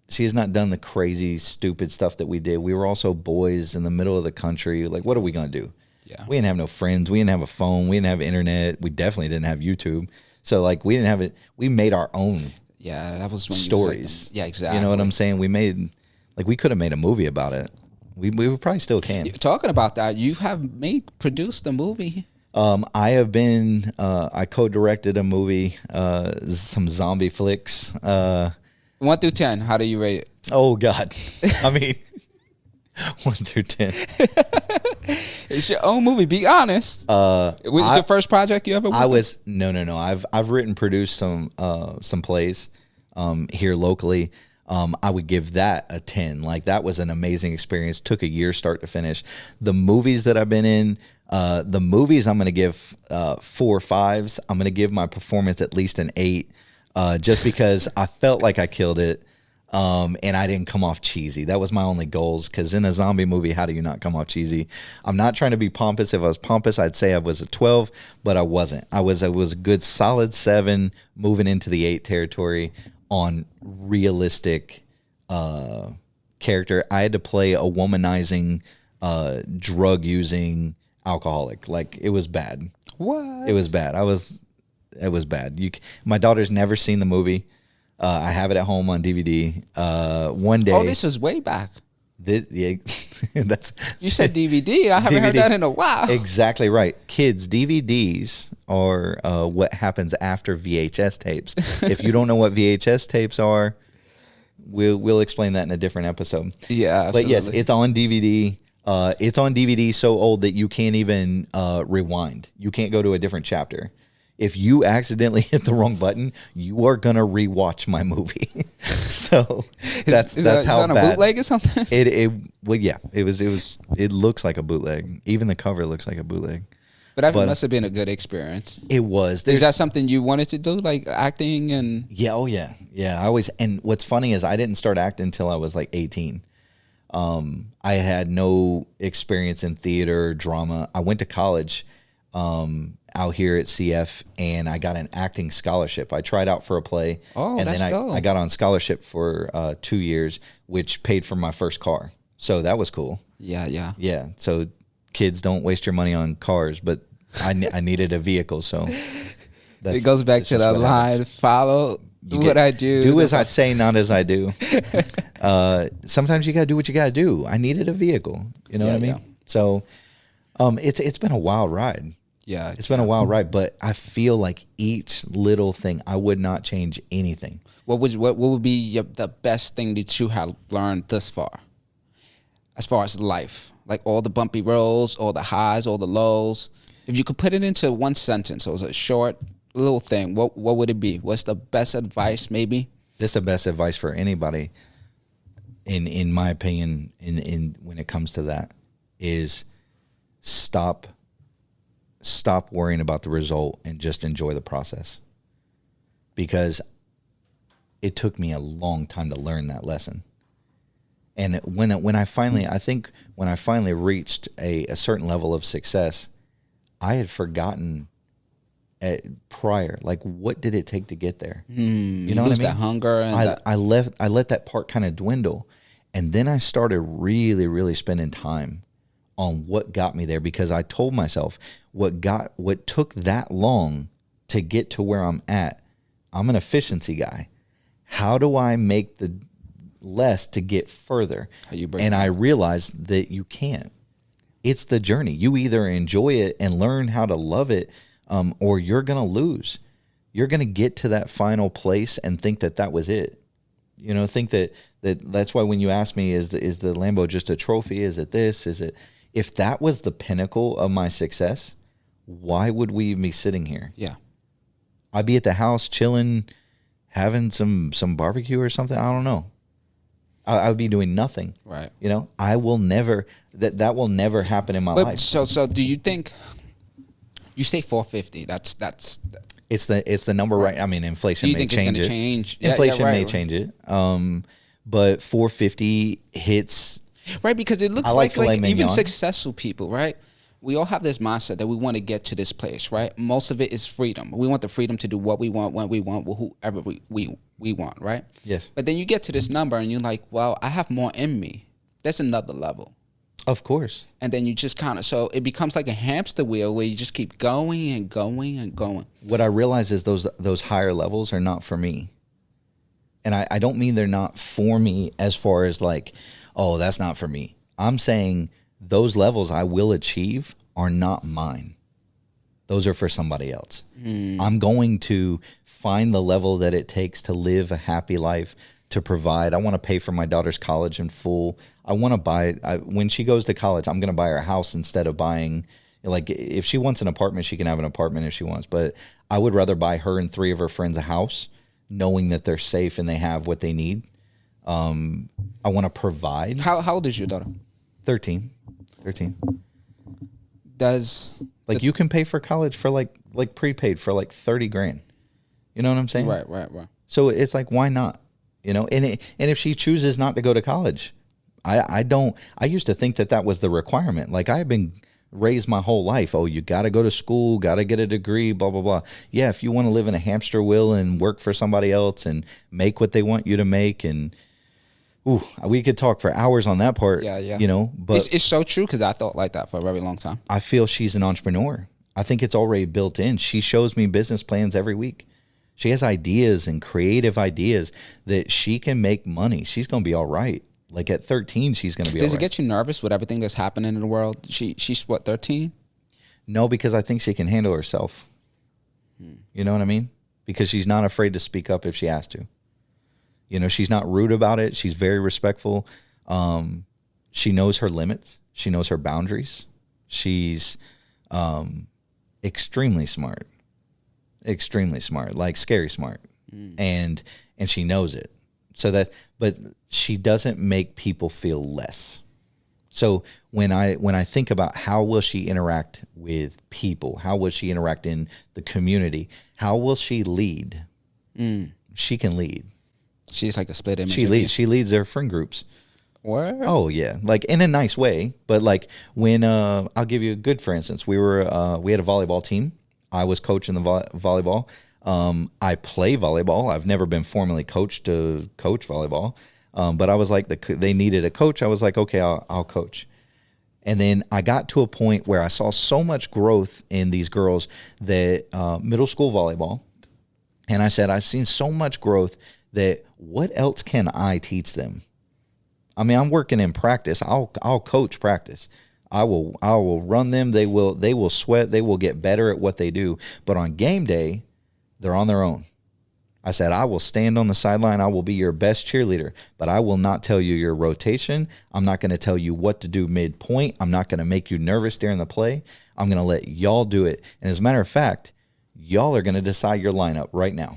done the crazy, stupid stuff that we did. We were also boys in the middle of the country. Like, what are we gonna do? Yeah. We didn't have no friends. We didn't have a phone. We didn't have internet. We definitely didn't have YouTube. So like, we didn't have it. We made our own. Yeah, that was when stories. Yeah, exactly. You know what I'm saying? We we could have made a movie about it. We probably still can. Talking about that, you have produced a movie. I have been. I co-directed a movie. Some zombie flicks. 1 through 10, how do you rate it? Oh God, I mean, 1 through 10. It's your own movie. Be honest. Was it your first project you ever worked on? No. I've written, produced some plays here locally. I would give that a 10. Like, that was an amazing experience. Took a year start to finish. The movies that I've been in, I'm going to give 4 or 5s. I'm going to give my performance at least an 8, just because I felt like I killed it. And I didn't come off cheesy. That was my only goals, because in a zombie movie, how do you not come off cheesy? I'm not trying to be pompous. If I was pompous, I'd say I was a 12, but I wasn't. I was a good solid 7, moving into the 8 territory on realistic character. I had to play a womanizing, drug-using alcoholic. Like, it was bad. What? It was bad. It was bad. My daughter's never seen the movie. I have it at home on DVD. One day. Oh, this was way back. Yeah, that's. You said DVD. I haven't heard that in a while. Exactly right. Kids, DVDs are what happens after VHS tapes. If you don't know what VHS tapes are, we'll explain that in a different episode. Yeah, absolutely. But yes, it's on DVD. It's on DVD so old that you can't even rewind. You can't go to a different chapter. If you accidentally hit the wrong button, you are gonna rewatch my movie. So that's how on a bad. bootleg or something. It looks like a bootleg. Even the cover looks like a bootleg. But must have been a good experience. It was. Is that something you wanted to do, like acting and? Yeah. Oh yeah. Yeah. And what's funny is I didn't start acting until I was like 18. I had no experience in theater or drama. I went to college. Out here at CF, and I got an acting scholarship. I tried out for a play, and then I got on scholarship for 2 years, which paid for my first car. So that was cool. Yeah. So kids, don't waste your money on cars, but I needed a vehicle, so it goes back to the line: follow what I do. Do as I say, not as I do. Sometimes you gotta do what you gotta do. I needed a vehicle. You know what I mean? Yeah. So it's been a wild ride. Yeah, it's been a wild ride, but I feel like each little thing, I would not change anything. What would be the best thing that you have learned thus far, as far as life? Like all the bumpy roads, all the highs, all the lows. If you could put it into one sentence, it was a short little thing. What would it be? What's the best advice? Maybe this is the best advice for anybody, in my opinion. In when it comes to that, is stop worrying about the result and just enjoy the process, because it took me a long time to learn that lesson. And when I finally reached a certain level of success, I had forgotten prior, like, what did it take to get there? You know what I mean? That hunger. And I let that part kind of dwindle, and then I started really, really spending time on what got me there, because I told myself what took that long to get to where I'm at. I'm an efficiency guy. How do I make the less to get further? I realized that you can't. It's the journey. You either enjoy it and learn how to love it, or you're going to lose. You're going to get to that final place and think that was it. You know, think that's why when you ask me, is the Lambo just a trophy? Is it this? Is it? If that was the pinnacle of my success, why would we be sitting here? Yeah. I'd be at the house chilling, having some barbecue or something. I don't know. I would be doing nothing. Right. You know, I will never, that will never happen in my life. So do you think, you say 450, it's the number, right? I mean, inflation may change it. Change? Inflation may change it. But 450 hits. Right, because it looks like even successful people, right? we all have this mindset that we want to get to this place, right? Most of it is freedom. We want the freedom to do what we want, when we want, with whoever we want, right? Yes. But then you get to this number and you're like, well, I have more in me. That's another level. Of course. And then you just kind of, so it becomes like a hamster wheel where you just keep going and going and going. What I realize is those higher levels are not for me. And I don't mean they're not for me as far as like, oh, that's not for me. I'm saying those levels I will achieve are not mine. Those are for somebody else. I'm going to find the level that it takes to live a happy life, to provide. I want to pay for my daughter's college in full. I want to buy, when she goes to college, I'm going to buy her a house instead of buying, like, if she wants an apartment, she can have an apartment if she wants. But I would rather buy her and 3 of her friends a house, knowing that they're safe and they have what they need. I want to provide. How old is your daughter? 13. Does like you can pay for college for like prepaid for like 30 grand. You know what I'm saying? Right. So it's like, why not? You know, and if she chooses not to go to college, I used to think that was the requirement. Like, I've been raised my whole life. Oh, you got to go to school, got to get a degree, blah, blah, blah. Yeah. If you want to live in a hamster wheel and work for somebody else and make what they want you to make, and we could talk for hours on that part. Yeah. You know, but it's so true, because I thought like that for a very long time. I feel she's an entrepreneur. I think it's already built in. She shows me business plans every week. She has ideas and creative ideas that she can make money. She's going to be all right. Like, at 13, she's going to be all right. Does it get you nervous with everything that's happening in the world? She's what, 13? No, because I think she can handle herself. You know what I mean? Because she's not afraid to speak up if she has to. You know, she's not rude about it. She's very respectful. She knows her limits. She knows her boundaries. She's extremely smart. Like scary smart. And she knows it. But she doesn't make people feel less. So when I think about how will she interact with people, how will she interact in the community, how will she lead? She can lead. She's like a split image. She leads their friend groups. What? Oh yeah, like in a nice way. But like when I'll give you a good, for instance, we had a volleyball team. I was coaching the volleyball. I play volleyball. I've never been formally coached to coach volleyball. But I was like, they needed a coach. I was like, okay, I'll coach. And then I got to a point where I saw so much growth in these girls that middle school volleyball. And I said, I've seen so much growth that what else can I teach them? I mean, I'm working in practice. I'll coach practice. I will run them. They will sweat. They will get better at what they do. But on game day, they're on their own. I said, I will stand on the sideline. I will be your best cheerleader, but I will not tell you your rotation. I'm not going to tell you what to do midpoint. I'm not going to make you nervous during the play. I'm going to let y'all do it. And as a matter of fact, y'all are going to decide your lineup right now.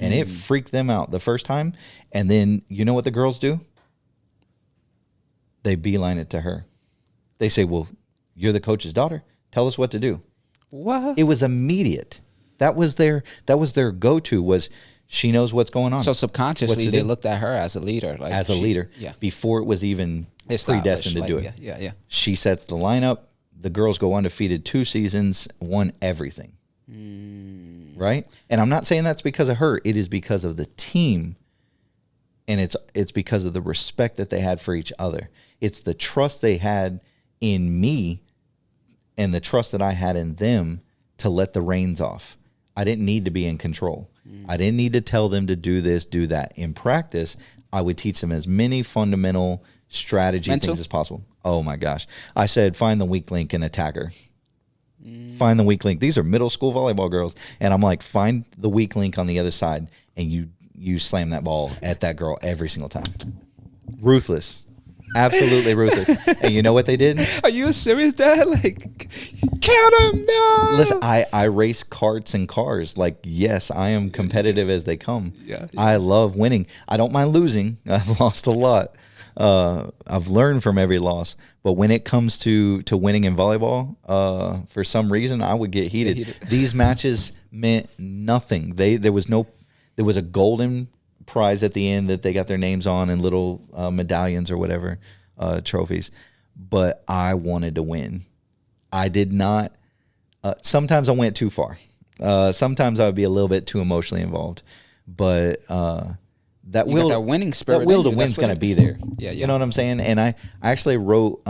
And it freaked them out the first time. And then you know what the girls do? They beeline it to her. They say, well, you're the coach's daughter. Tell us what to do. What? It was immediate. That was their go-to, was she knows what's going on. So subconsciously they looked at her as a leader. Like as a leader. Yeah. Before it was even predestined to do it. Yeah. She sets the lineup. The girls go undefeated 2 seasons, won everything. Right? And I'm not saying that's because of her. It is because of the team. And it's because of the respect that they had for each other. It's the trust they had in me and the trust that I had in them to let the reins off. I didn't need to be in control. I didn't need to tell them to do this, do that. In practice, I would teach them as many fundamental strategy things as possible. Oh my gosh. I said, find the weak link and attack her. Find the weak link. These are middle school volleyball girls. And I'm like, find the weak link on the other side, and you slam that ball at that girl every single time. Ruthless. Absolutely ruthless. And you know what they did? Are you serious, Dad? Like, count them, no. Listen, I race karts and cars. Like, yes, I am competitive as they come. Yeah. I love winning. I don't mind losing. I've lost a lot. I've learned from every loss. But when it comes to winning in volleyball, for some reason, I would get heated. These matches meant nothing. There was a golden prize at the end that they got their names on and little medallions or whatever, trophies. But I wanted to win. I did not. Sometimes I went too far. Sometimes I would be a little bit too emotionally involved, but that You will got that winning spirit. that will to in you. win's That's what going to it be is. there. Yeah, yeah. You know what I'm saying? And I actually wrote.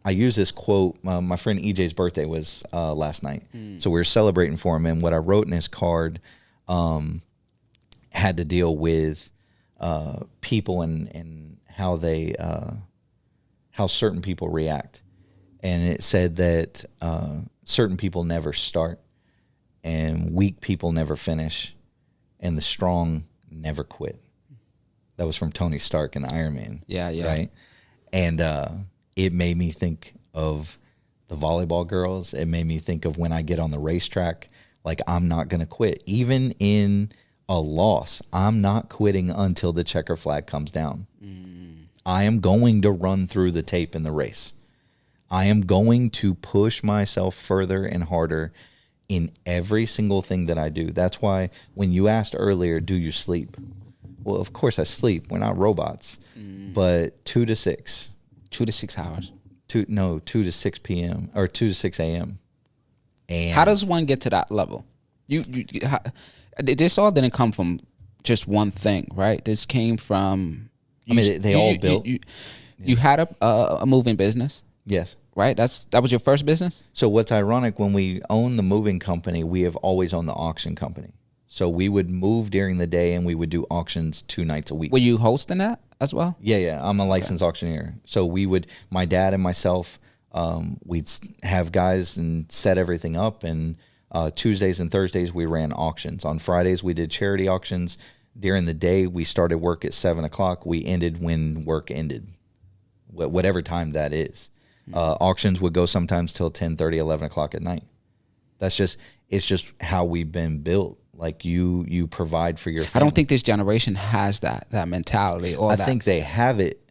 I used this quote. My friend EJ's birthday was last night, so we were celebrating for him. And what I wrote in his card had to deal with people and how they how certain people react. And it said that certain people never start, and weak people never finish, and the strong never quit. That was from Tony Stark in Iron Man. Yeah, yeah. Right? And it made me think of the volleyball girls. It made me think of when I get on the racetrack, like I'm not going to quit. Even in a loss, I'm not quitting until the checker flag comes down. I am going to run through the tape in the race. I am going to push myself further and harder in every single thing that I do. That's why when you asked earlier, do you sleep? Well, of course I sleep. We're not robots. But 2 to 6. 2 to 6 hours. 2 to 6 p.m. or 2 to 6 a.m. And How does one get to that level? This all didn't come from just one thing, right? This came from. they all built. You had a moving business, Yes. right? That was your first business. So what's ironic, when we own the moving company, we have always owned the auction company. So we would move during the day and we would do auctions 2 nights a week. Were you hosting that as well? Yeah. I'm a licensed auctioneer. So my dad and myself, we'd have guys and set everything up. And Tuesdays and Thursdays, we ran auctions. On Fridays, we did charity auctions. During the day, we started work at 7 o'clock. We ended when work ended, whatever time that is. Auctions would go sometimes till 10:30, 11 o'clock at night. It's just how we've been built. Like you provide for your family. I don't think this generation has that mentality. I think they have it.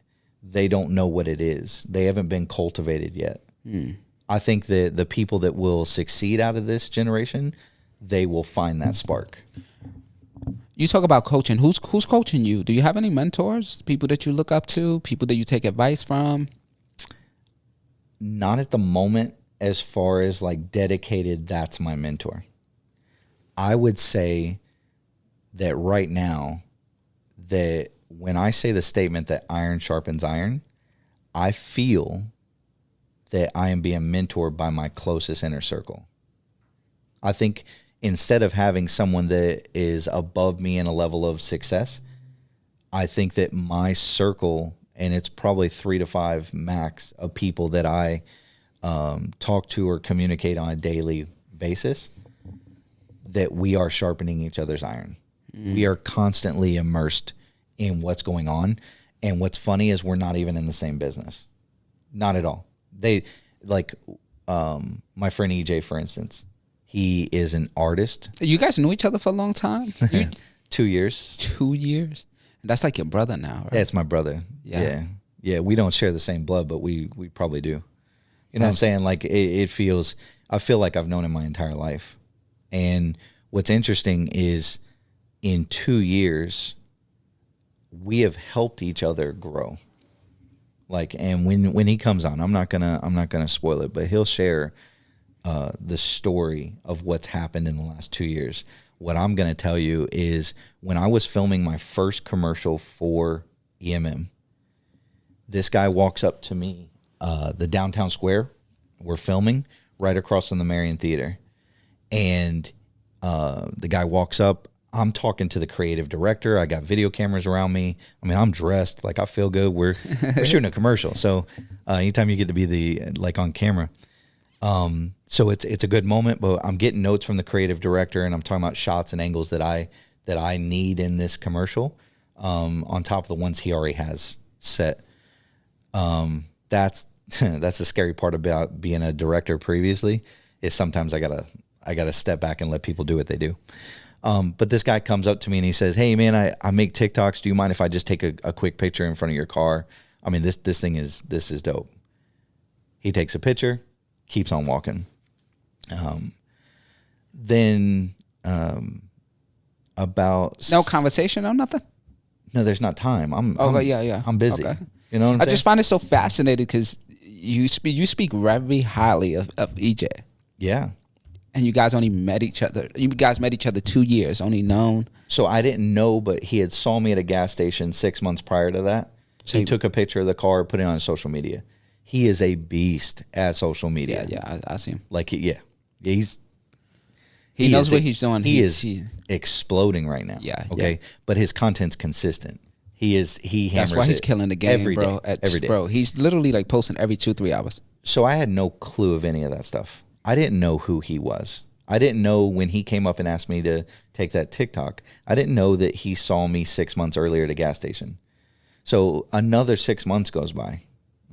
They don't know what it is. They haven't been cultivated yet. I think that the people that will succeed out of this generation, they will find that spark. You talk about coaching. Who's coaching you? Do you have any mentors? People that you look up to? People that you take advice from? Not at the moment, as far as like dedicated, that's my mentor. I would say that right now, that when I say the statement that iron sharpens iron, I feel that I am being mentored by my closest inner circle. I think instead of having someone that is above me in a level of success, I think that my circle, and it's probably 3 to 5 max of people that I talk to or communicate on a daily basis, that we are sharpening each other's iron. We are constantly immersed in what's going on. And what's funny is we're not even in the same business. Not at all. They like my friend EJ, for instance, he is an artist. You guys knew each other for a long time? 2 years. 2 years? That's like your brother now, right? Yeah, it's my brother. Yeah. We don't share the same blood, but we probably do. You know what I'm saying? Like I feel like I've known him my entire life. And what's interesting is in 2 years, we have helped each other grow. Like, and when he comes on, I'm not gonna spoil it, but he'll share the story of what's happened in the last 2 years. What I'm gonna tell you is when I was filming my first commercial for EMM, this guy walks up to me, the downtown square, we're filming right across from the Marion Theater. And the guy walks up. I'm talking to the creative director. I got video cameras around me. I mean, I'm dressed like I feel good. We're shooting a commercial, so anytime you get to be on camera, so it's a good moment. But I'm getting notes from the creative director, and I'm talking about shots and angles that I need in this commercial, on top of the ones he already has set. That's the scary part about being a director previously, is sometimes I gotta step back and let people do what they do. But this guy comes up to me and he says, "Hey man, I make TikToks. Do you mind if I just take a quick picture in front of your car? I mean, this is dope." He takes a picture, keeps on walking. Then about no conversation, no nothing. No, there's not time. I'm yeah. I'm busy. Okay. You know what I'm saying? I just find it so fascinating because you speak very highly of EJ. Yeah. And you guys only met each other. You guys met each other 2 years, only known. So I didn't know, but he had saw me at a gas station 6 months prior to that. So He took a picture of the car, put it on social media. He is a beast at social media. Yeah, I see him. Like, yeah, he's He knows what he's doing. He is exploding right now. Yeah, okay, yeah. but his content's consistent. He hammers. That's why he's it killing the game, every bro. day, every day. Bro, he's literally like posting every 2-3 hours. So I had no clue of any of that stuff. I didn't know who he was. I didn't know when he came up and asked me to take that TikTok. I didn't know that he saw me 6 months earlier at a gas station. So another 6 months goes by.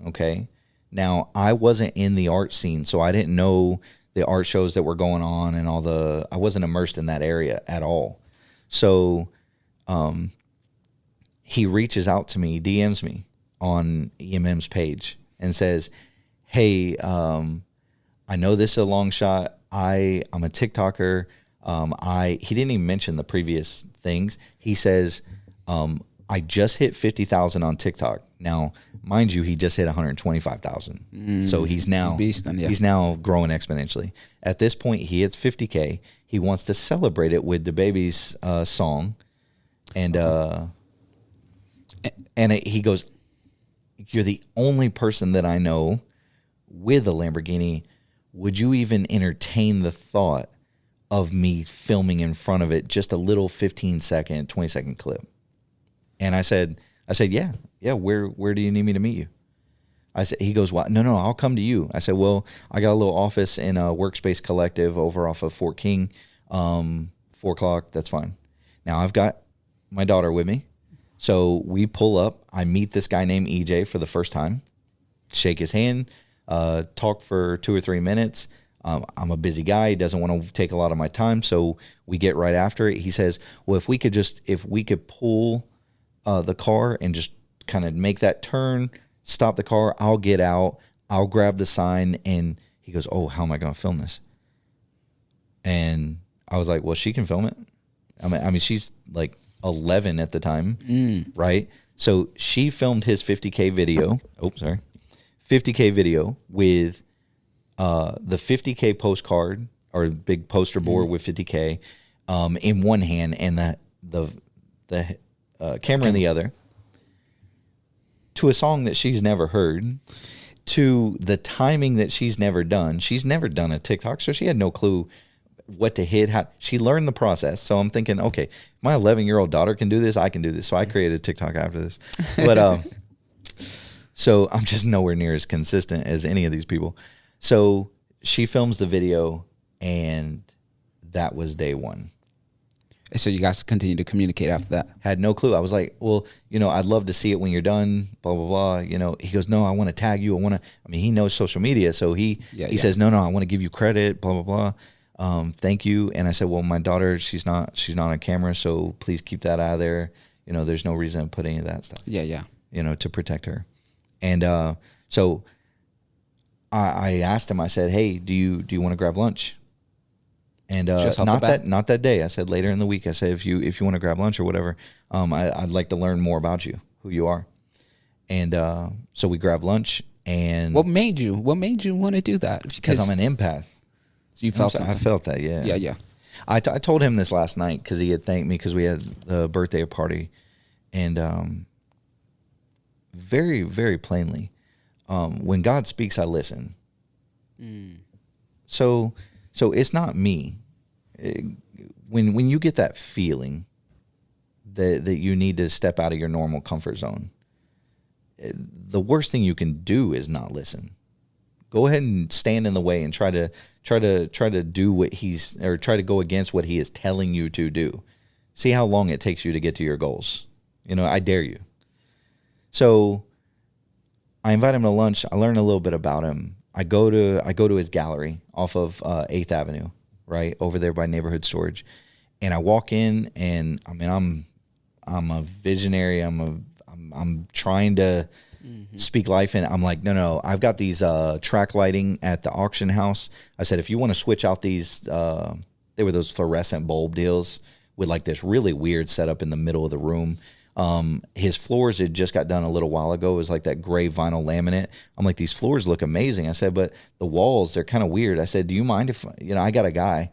Okay. Now I wasn't in the art scene, so I didn't know the art shows that were going on and I wasn't immersed in that area at all. So, he reaches out to me, DMs me on EMM's page and says, hey, I know this is a long shot. I'm a TikToker. He didn't even mention the previous things. He says, I just hit 50,000 on TikTok. Now, mind you, he just hit 125,000. So he's now he's now growing exponentially. At this point, he hits 50K. He wants to celebrate it with the baby's song, and he goes, "You're the only person that I know with a Lamborghini. Would you even entertain the thought of me filming in front of it just a little 15-second, 20-second clip?" And I said, yeah. Where do you need me to meet you? I said, he goes, well, no, I'll come to you. I said, well, I got a little office in a Workspace Collective over off of Fort King, 4 o'clock. That's fine. Now I've got my daughter with me. So we pull up, I meet this guy named EJ for the first time, shake his hand, talk for 2 or 3 minutes. I'm a busy guy. He doesn't want to take a lot of my time. So we get right after it. He says, well, if we could pull the car and just kind of make that turn, stop the car, I'll get out, I'll grab the sign. And he goes, oh, how am I going to film this? And I was like, well, she can film it. I mean, she's like 11 at the time, right? So she filmed his 50K video. 50K video with the 50K postcard or big poster board with 50K in one hand and the camera in the other, to a song that she's never heard, to the timing that she's never done. She's never done a TikTok, so she had no clue what to hit. How she learned the process. So I'm thinking, okay, my 11-year-old daughter can do this, I can do this. So I created a TikTok after this. But so I'm just nowhere near as consistent as any of these people. So she films the video, and that was day one. So you guys continue to communicate after that? Had no clue. I was like, well, I'd love to see it when you're done, blah, blah, blah. He goes, no, I want to tag you. He knows social media. So he says, no, I want to give you credit, blah, blah, blah. Thank you. And I said, well, my daughter, she's not on camera, so please keep that out of there. There's no reason to put any of that stuff. Yeah. To protect her. And so I asked him, I said, hey, do you want to grab lunch? And not that day. I said later in the week. I said if you want to grab lunch or whatever, I'd like to learn more about you, who you are. And so we grabbed lunch. And what made you want to do that? Because I'm an empath. So you felt something. I felt that. Yeah. Yeah. I told him this last night because he had thanked me because we had the birthday party, and very, very plainly, when God speaks, I listen. So it's not me. When you get that feeling that you need to step out of your normal comfort zone, the worst thing you can do is not listen. Go ahead and stand in the way and try to do what try to go against what he is telling you to do. See how long it takes you to get to your goals. I dare you. So I invite him to lunch. I learn a little bit about him. I go to his gallery off of 8th Avenue, right over there by Neighborhood Storage, and I walk in, and I'm a visionary. I'm trying to speak life in. I'm like, no. I've got these track lighting at the auction house. I said, if you want to switch out these, they were those fluorescent bulb deals with like this really weird setup in the middle of the room. His floors had just got done a little while ago. It was like that gray vinyl laminate. I'm like, these floors look amazing. I said, but the walls, they're kind of weird. I said, do you mind if, I got a guy,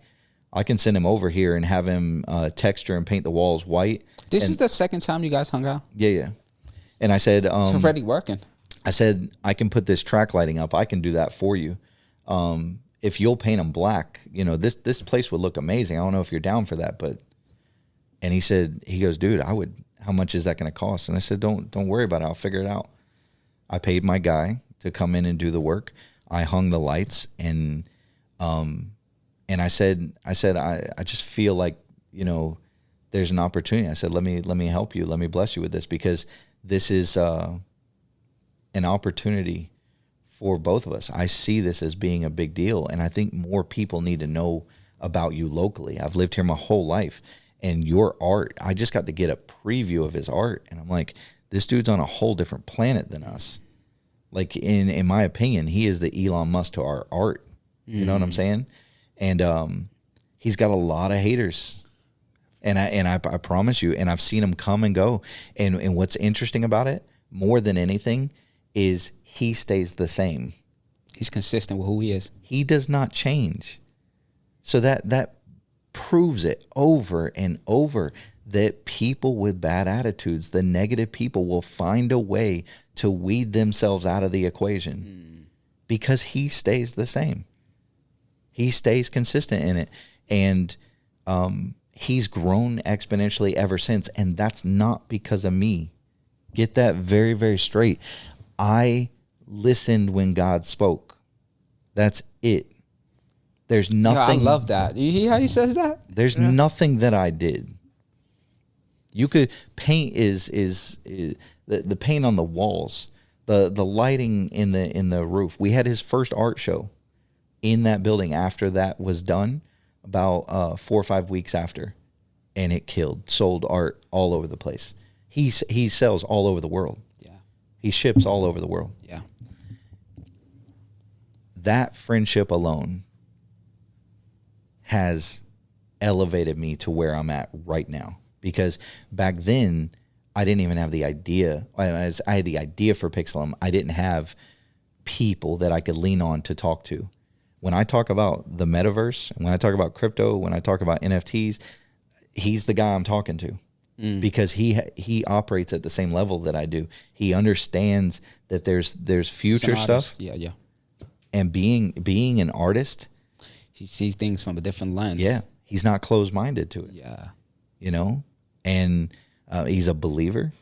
I can send him over here and have him texture and paint the walls white. This is the second time you guys hung out? Yeah. And I said, It's already working. I said, I can put this track lighting up. I can do that for you. If you'll paint them black, this place would look amazing. I don't know if you're down for that, but, and he goes, dude, how much is that going to cost? And I said, don't worry about it. I'll figure it out. I paid my guy to come in and do the work. I hung the lights and I said, I just feel like, there's an opportunity. I said, let me help you. Let me bless you with this, because this is, an opportunity for both of us. I see this as being a big deal. And I think more people need to know about you locally. I've lived here my whole life. And your art, I just got to get a preview of his art. And I'm like, this dude's on a whole different planet than us. Like, in my opinion, he is the Elon Musk to our art. You know what I'm saying? And he's got a lot of haters. And I promise you, and I've seen him come and go. And what's interesting about it, more than anything, is he stays the same. He's consistent with who he is. He does not change. So that proves it over and over that people with bad attitudes, the negative people, will find a way to weed themselves out of the equation because he stays the same. He stays consistent in it. And he's grown exponentially ever since. And that's not because of me. Get that very, very straight. I listened when God spoke. That's it. There's nothing. I love that. You hear how he says that? There's nothing that I did. You could paint is the paint on the walls, the lighting in the roof. We had his first art show in that building after that was done, about 4 or 5 weeks after, and it sold art all over the place. He sells all over the world. Yeah. He ships all over the world. Yeah. That friendship alone has elevated me to where I'm at right now. Because back then, I didn't even have the idea. I had the idea for Pixelum. I didn't have people that I could lean on to talk to. When I talk about the metaverse, when I talk about crypto, when I talk about NFTs, he's the guy I'm talking to. Because he operates at the same level that I do. He understands that there's future stuff. Yeah. And being an artist, he sees things from a different lens. Yeah. He's not closed-minded to it. Yeah. And he's a believer,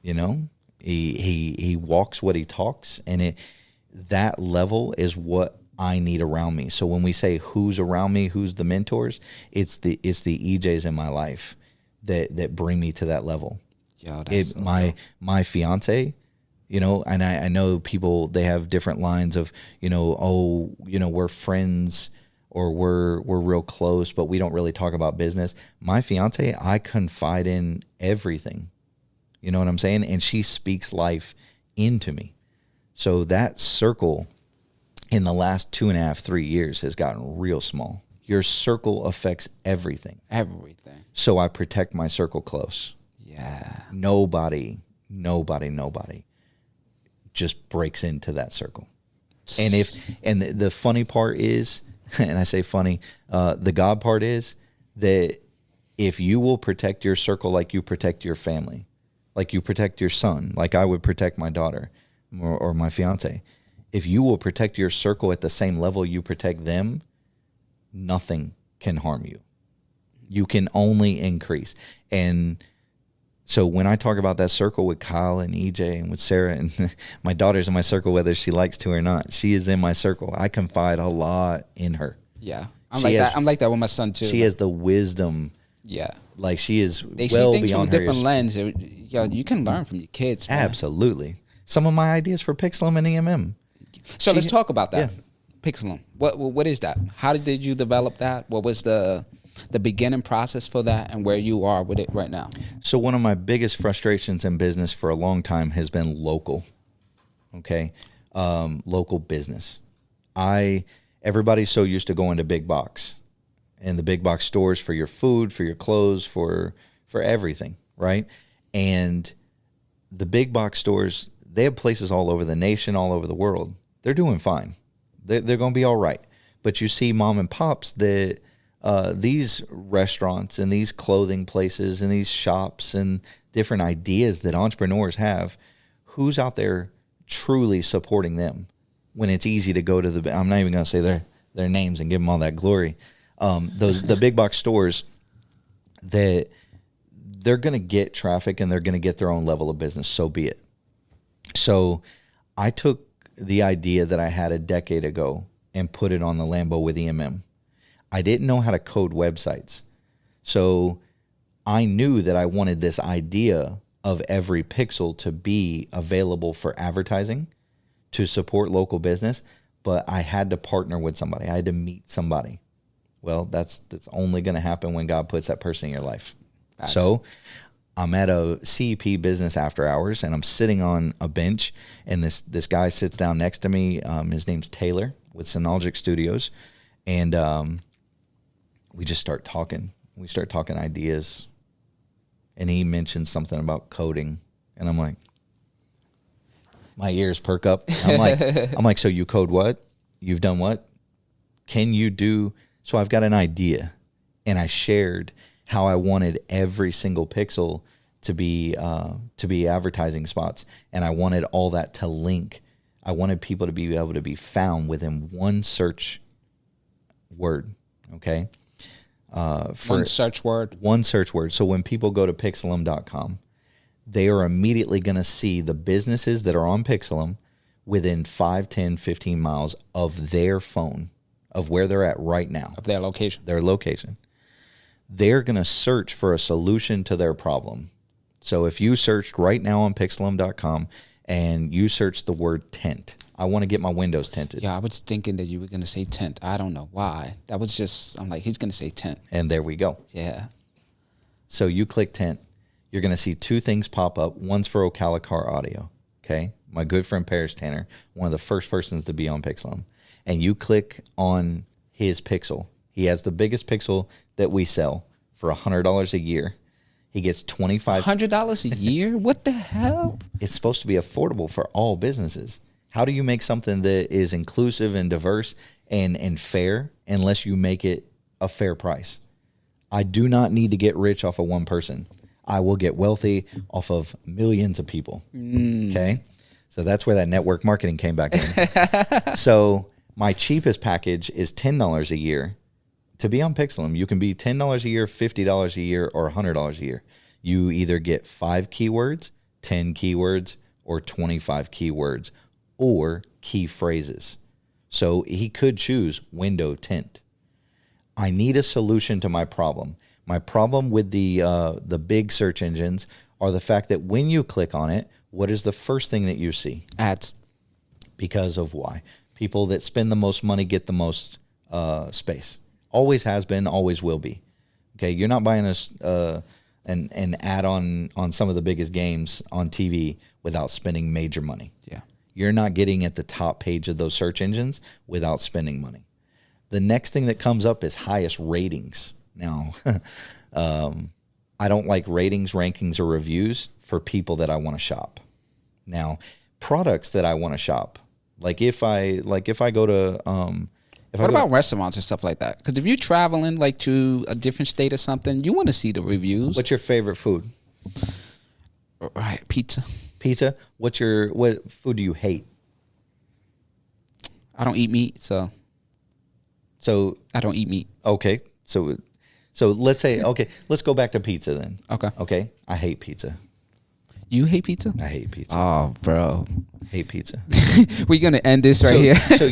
he walks what he talks, and that level is what I need around me. So when we say who's around me, who's the mentors, it's the EJs in my life that bring me to that level. Yeah, that's my fiance, and I know people, they have different lines of, we're friends or we're real close, but we don't really talk about business. My fiance, I confide in everything. You know what I'm saying? And she speaks life into me. So that circle in the last 2.5, 3 years has gotten real small. Your circle affects everything. Everything. So I protect my circle close. Yeah. Nobody just breaks into that circle. And the funny part is, and I say funny, the God part is that if you will protect your circle like you protect your family, like you protect your son, like I would protect my daughter or my fiance, if you will protect your circle at the same level you protect them, nothing can harm you. You can only increase. And so when I talk about that circle with Kyle and EJ and with Sarah, and my daughter's in my circle whether she likes to or not, she is in my circle. I confide a lot in her. Yeah. I'm like that with my son too. She has the wisdom. Yeah. Like she is They well see things from beyond a different her. lens. You can learn from your kids, man. Absolutely. Some of my ideas for Pixelum and EMM. So let's talk about that. Yeah. Pixelum. What is that? How did you develop that? What was the beginning process for that, and where you are with it right now? So one of my biggest frustrations in business for a long time has been local. Okay. Local business. Everybody's so used to going to big box and the big box stores for your food, for your clothes, for everything. Right. And the big box stores, they have places all over the nation, all over the world. They're doing fine. They're going to be all right. But you see mom and pops that these restaurants and these clothing places and these shops and different ideas that entrepreneurs have, who's out there truly supporting them when it's easy to go to I'm not even going to say their names and give them all that glory. The big box stores, that they're going to get traffic and they're going to get their own level of business. So be it. So I took the idea that I had a decade ago and put it on the Lambo with EMM. I didn't know how to code websites. So I knew that I wanted this idea of every pixel to be available for advertising to support local business, but I had to partner with somebody. I had to meet somebody. Well, that's only going to happen when God puts that person in your life. Nice. So I'm at a CEP business after hours, and I'm sitting on a bench, and this guy sits down next to me. His name's Taylor with Synologic Studios, and we just start talking. We start talking ideas, and he mentioned something about coding, and I'm like, my ears perk up. I'm like, so you code what? You've done what? Can you do? So I've got an idea, and I shared how I wanted every single pixel to be advertising spots, and I wanted all that to link. I wanted people to be able to be found within one search word. Okay, one search word. One search word. So when people go to pixelum.com, they are immediately going to see the businesses that are on Pixelum within 5, 10, 15 miles of their phone, of where they're at right now. Of their location. Their location. They're going to search for a solution to their problem. So if you searched right now on pixelum.com and you search the word tent, I want to get my windows tinted. Yeah, I was thinking that you were going to say tent. I don't know why. That was just, I'm like, he's going to say tent. And there we go. Yeah. So you click tent. You're going to see two things pop up. One's for Ocala Car Audio. Okay. My good friend Paris Tanner, one of the first persons to be on Pixelum. And you click on his pixel. He has the biggest pixel that we sell for $100 a year. He gets $100 a year? What the hell? It's supposed to be affordable for all businesses. How do you make something that is inclusive and diverse and fair unless you make it a fair price? I do not need to get rich off of one person. I will get wealthy off of millions of people. Okay? So that's where that network marketing came back in. So my cheapest package is $10 a year. To be on Pixelum, you can be $10 a year, $50 a year, or $100 a year. You either get 5 keywords, 10 keywords, or 25 keywords, or key phrases. So he could choose window tint. I need a solution to my problem. My problem with the big search engines are the fact that when you click on it, what is the first thing that you see? Ads. Because of why? People that spend the most money get the most space. Always has been, always will be. Okay, you're not buying an ad on some of the biggest games on TV without spending major money. Yeah. You're not getting at the top page of those search engines without spending money. The next thing that comes up is highest ratings. Now, I don't like ratings, rankings, or reviews for people that I want to shop. Now, products that I want to shop, like if I go to what about restaurants and stuff like that? Because if you're traveling like to a different state or something, you want to see the reviews. What's your favorite food? Right, pizza. Pizza. What food do you hate? I don't eat meat, so I don't eat meat. Okay, so let's say let's go back to pizza then. Okay. I hate pizza. You hate pizza? I hate pizza. Oh, bro. Hate pizza. We're gonna end this right here. So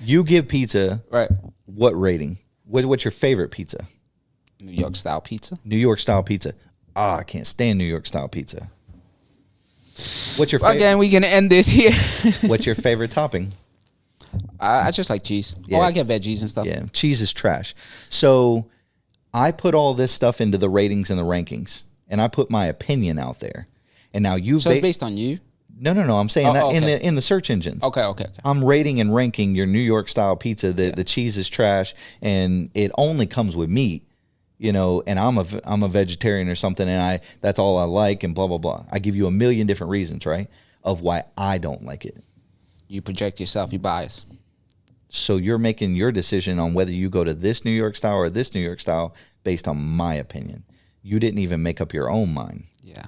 you give pizza right. What rating? What's your favorite pizza? New York style pizza. New York style pizza. I can't stand New York style pizza. What's your favorite? Again, we're gonna end this here. What's your favorite topping? I just like cheese. Yeah. I get veggies and stuff. Yeah, cheese is trash. So I put all this stuff into the ratings and the rankings, and I put my opinion out there. And now So it's based on you? No. I'm saying in the search engines. Okay. I'm rating and ranking your New York style pizza. The cheese is trash, and it only comes with meat. and I'm a vegetarian or something, and that's all I like, and blah blah blah. I give you a million different reasons, right, of why I don't like it. You project yourself, you bias. So you're making your decision on whether you go to this New York style or this New York style based on my opinion. You didn't even make up your own mind. Yeah.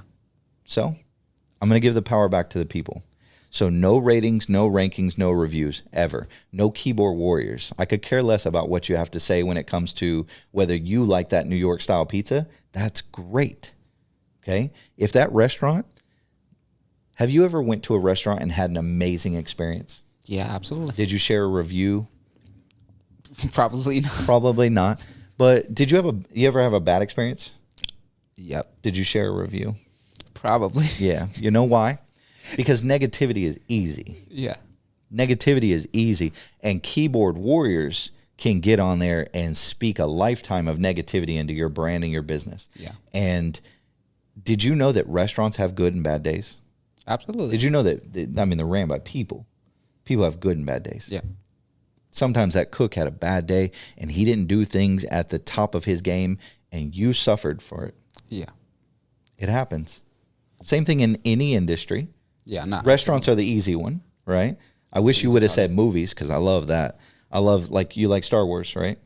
So I'm going to give the power back to the people. So no ratings, no rankings, no reviews ever. No keyboard warriors. I could care less about what you have to say when it comes to whether you like that New York style pizza. That's great. Okay. If that restaurant, have you ever went to a restaurant and had an amazing experience? Yeah, absolutely. Did you share a review? Probably not. Probably not. But did you ever have a bad experience? Yep. Did you share a review? Probably. Yeah. You know why? Because negativity is easy. Yeah. Negativity is easy. And keyboard warriors can get on there and speak a lifetime of negativity into your brand and your business. Yeah. And did you know that restaurants have good and bad days? Absolutely. Did you know that, they're ran by people. People have good and bad days. Yeah. Sometimes that cook had a bad day and he didn't do things at the top of his game and you suffered for it. Yeah. It happens. Same thing in any industry. Yeah. Not Restaurants are the easy one, right? I wish you would have said movies because I love that. I love, you like Star Wars, right?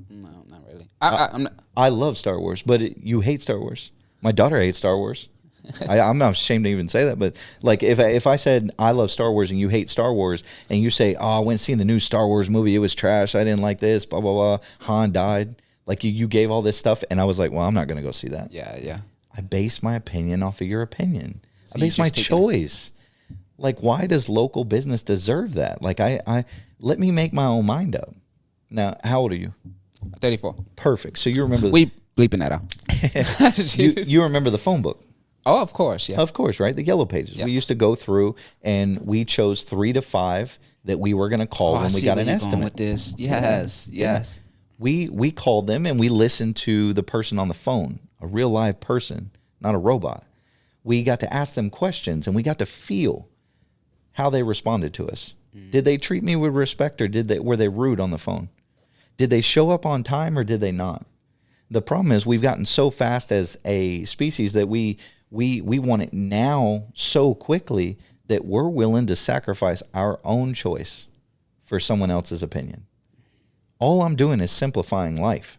No, not really. I'm not. I love Star Wars, but you hate Star Wars. My daughter hates Star Wars. I'm not ashamed to even say that, but like if I said I love Star Wars and you hate Star Wars and you say, oh, I went and seen the new Star Wars movie, it was trash, I didn't like this, blah, blah, blah, Han died. Like you gave all this stuff and I was like, well, I'm not going to go see that. Yeah, yeah. I base my opinion off of your opinion. So I base my choice. Like, why does local business deserve that? Like, I let me make my own mind up. Now, how old are you? 34. Perfect. So you remember We bleeping that out. you remember the phone book. Oh, of course, yeah. Of course, right? The yellow pages. Yeah. We used to go through and we chose 3 to 5 that we were going to call when we got an estimate. With this. Yes, Yeah. yes. We called them and we listened to the person on the phone, a real live person, not a robot. We got to ask them questions and we got to feel how they responded to us. Did they treat me with respect or were they rude on the phone? Did they show up on time or did they not? The problem is we've gotten so fast as a species that we want it now so quickly that we're willing to sacrifice our own choice for someone else's opinion. All I'm doing is simplifying life.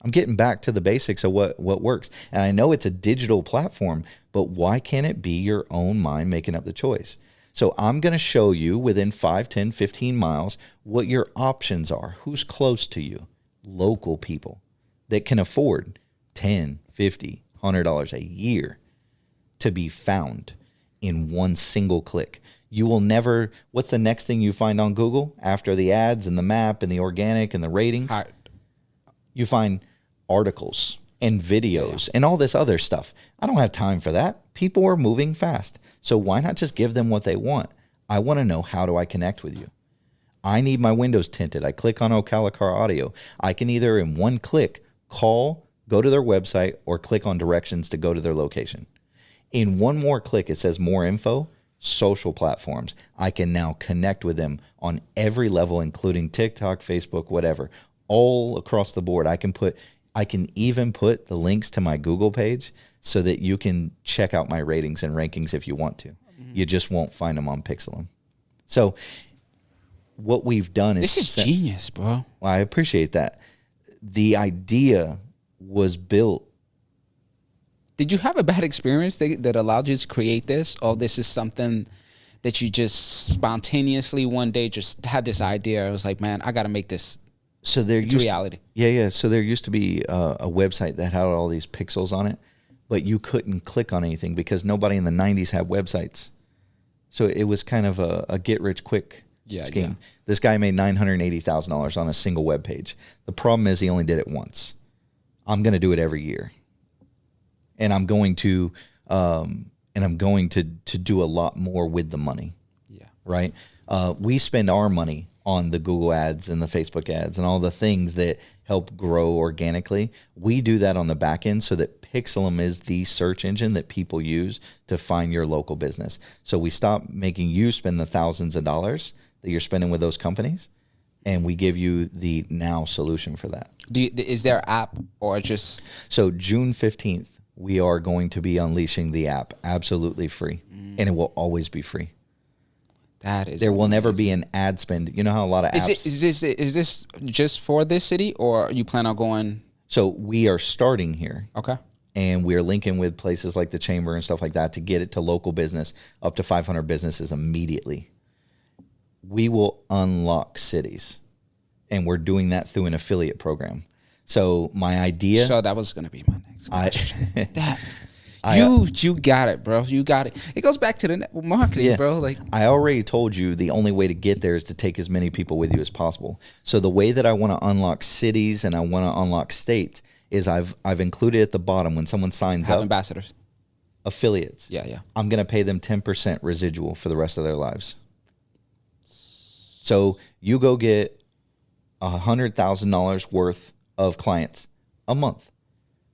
I'm getting back to the basics of what works. And I know it's a digital platform, but why can't it be your own mind making up the choice? So I'm going to show you within 5, 10, 15 miles what your options are. Who's close to you? Local people that can afford $10, $50, $100 a year to be found in one single click. You will never, what's the next thing you find on Google after the ads and the map and the organic and the ratings? You find articles and videos and all this other stuff. I don't have time for that. People are moving fast. So why not just give them what they want? I want to know, how do I connect with you? I need my windows tinted. I click on Ocalacar Audio. I can either in one click call, go to their website, or click on directions to go to their location. In one more click, it says more info, social platforms. I can now connect with them on every level, including TikTok, Facebook, whatever, all across the board. I can even put the links to my Google page so that you can check out my ratings and rankings if you want to. Mm-hmm. You just won't find them on Pixelum. So what we've done is... This is genius, bro. Well, I appreciate that. The idea was built. Did you have a bad experience that allowed you to create this? Or this is something that you just spontaneously one day just had this idea? I was like, man, I got to make this reality. Yeah. So there used to be a website that had all these pixels on it, but you couldn't click on anything because nobody in the 90s had websites. So it was kind of a get-rich-quick scheme. Yeah. This guy made $980,000 on a single web page. The problem is he only did it once. I'm going to do it every year. And I'm going to do a lot more with the money. Yeah. Right. We spend our money on the Google ads and the Facebook ads and all the things that help grow organically. We do that on the back end so that Pixelum is the search engine that people use to find your local business. So we stop making you spend the thousands of dollars that you're spending with those companies, and we give you the now solution for that. Is there an app or just? So June 15th, we are going to be unleashing the app absolutely free, and it will always be free. That is. There will amazing. never be an ad spend. You know how a lot of apps. Is this just for this city, or you plan on going? So we are starting here. Okay. And we're linking with places like the Chamber and stuff like that to get it to local business, up to 500 businesses immediately. We will unlock cities, and we're doing that through an affiliate program. So my idea. So that was going to be my next question. You got it, bro. You got it. It goes back to the network marketing, bro. Like I already told you, the only way to get there is to take as many people with you as possible. So the way that I want to unlock cities and I want to unlock states is I've included at the bottom when someone signs up ambassadors, affiliates. Yeah. I'm going to pay them 10% residual for the rest of their lives. So you go get $100,000 worth of clients a month.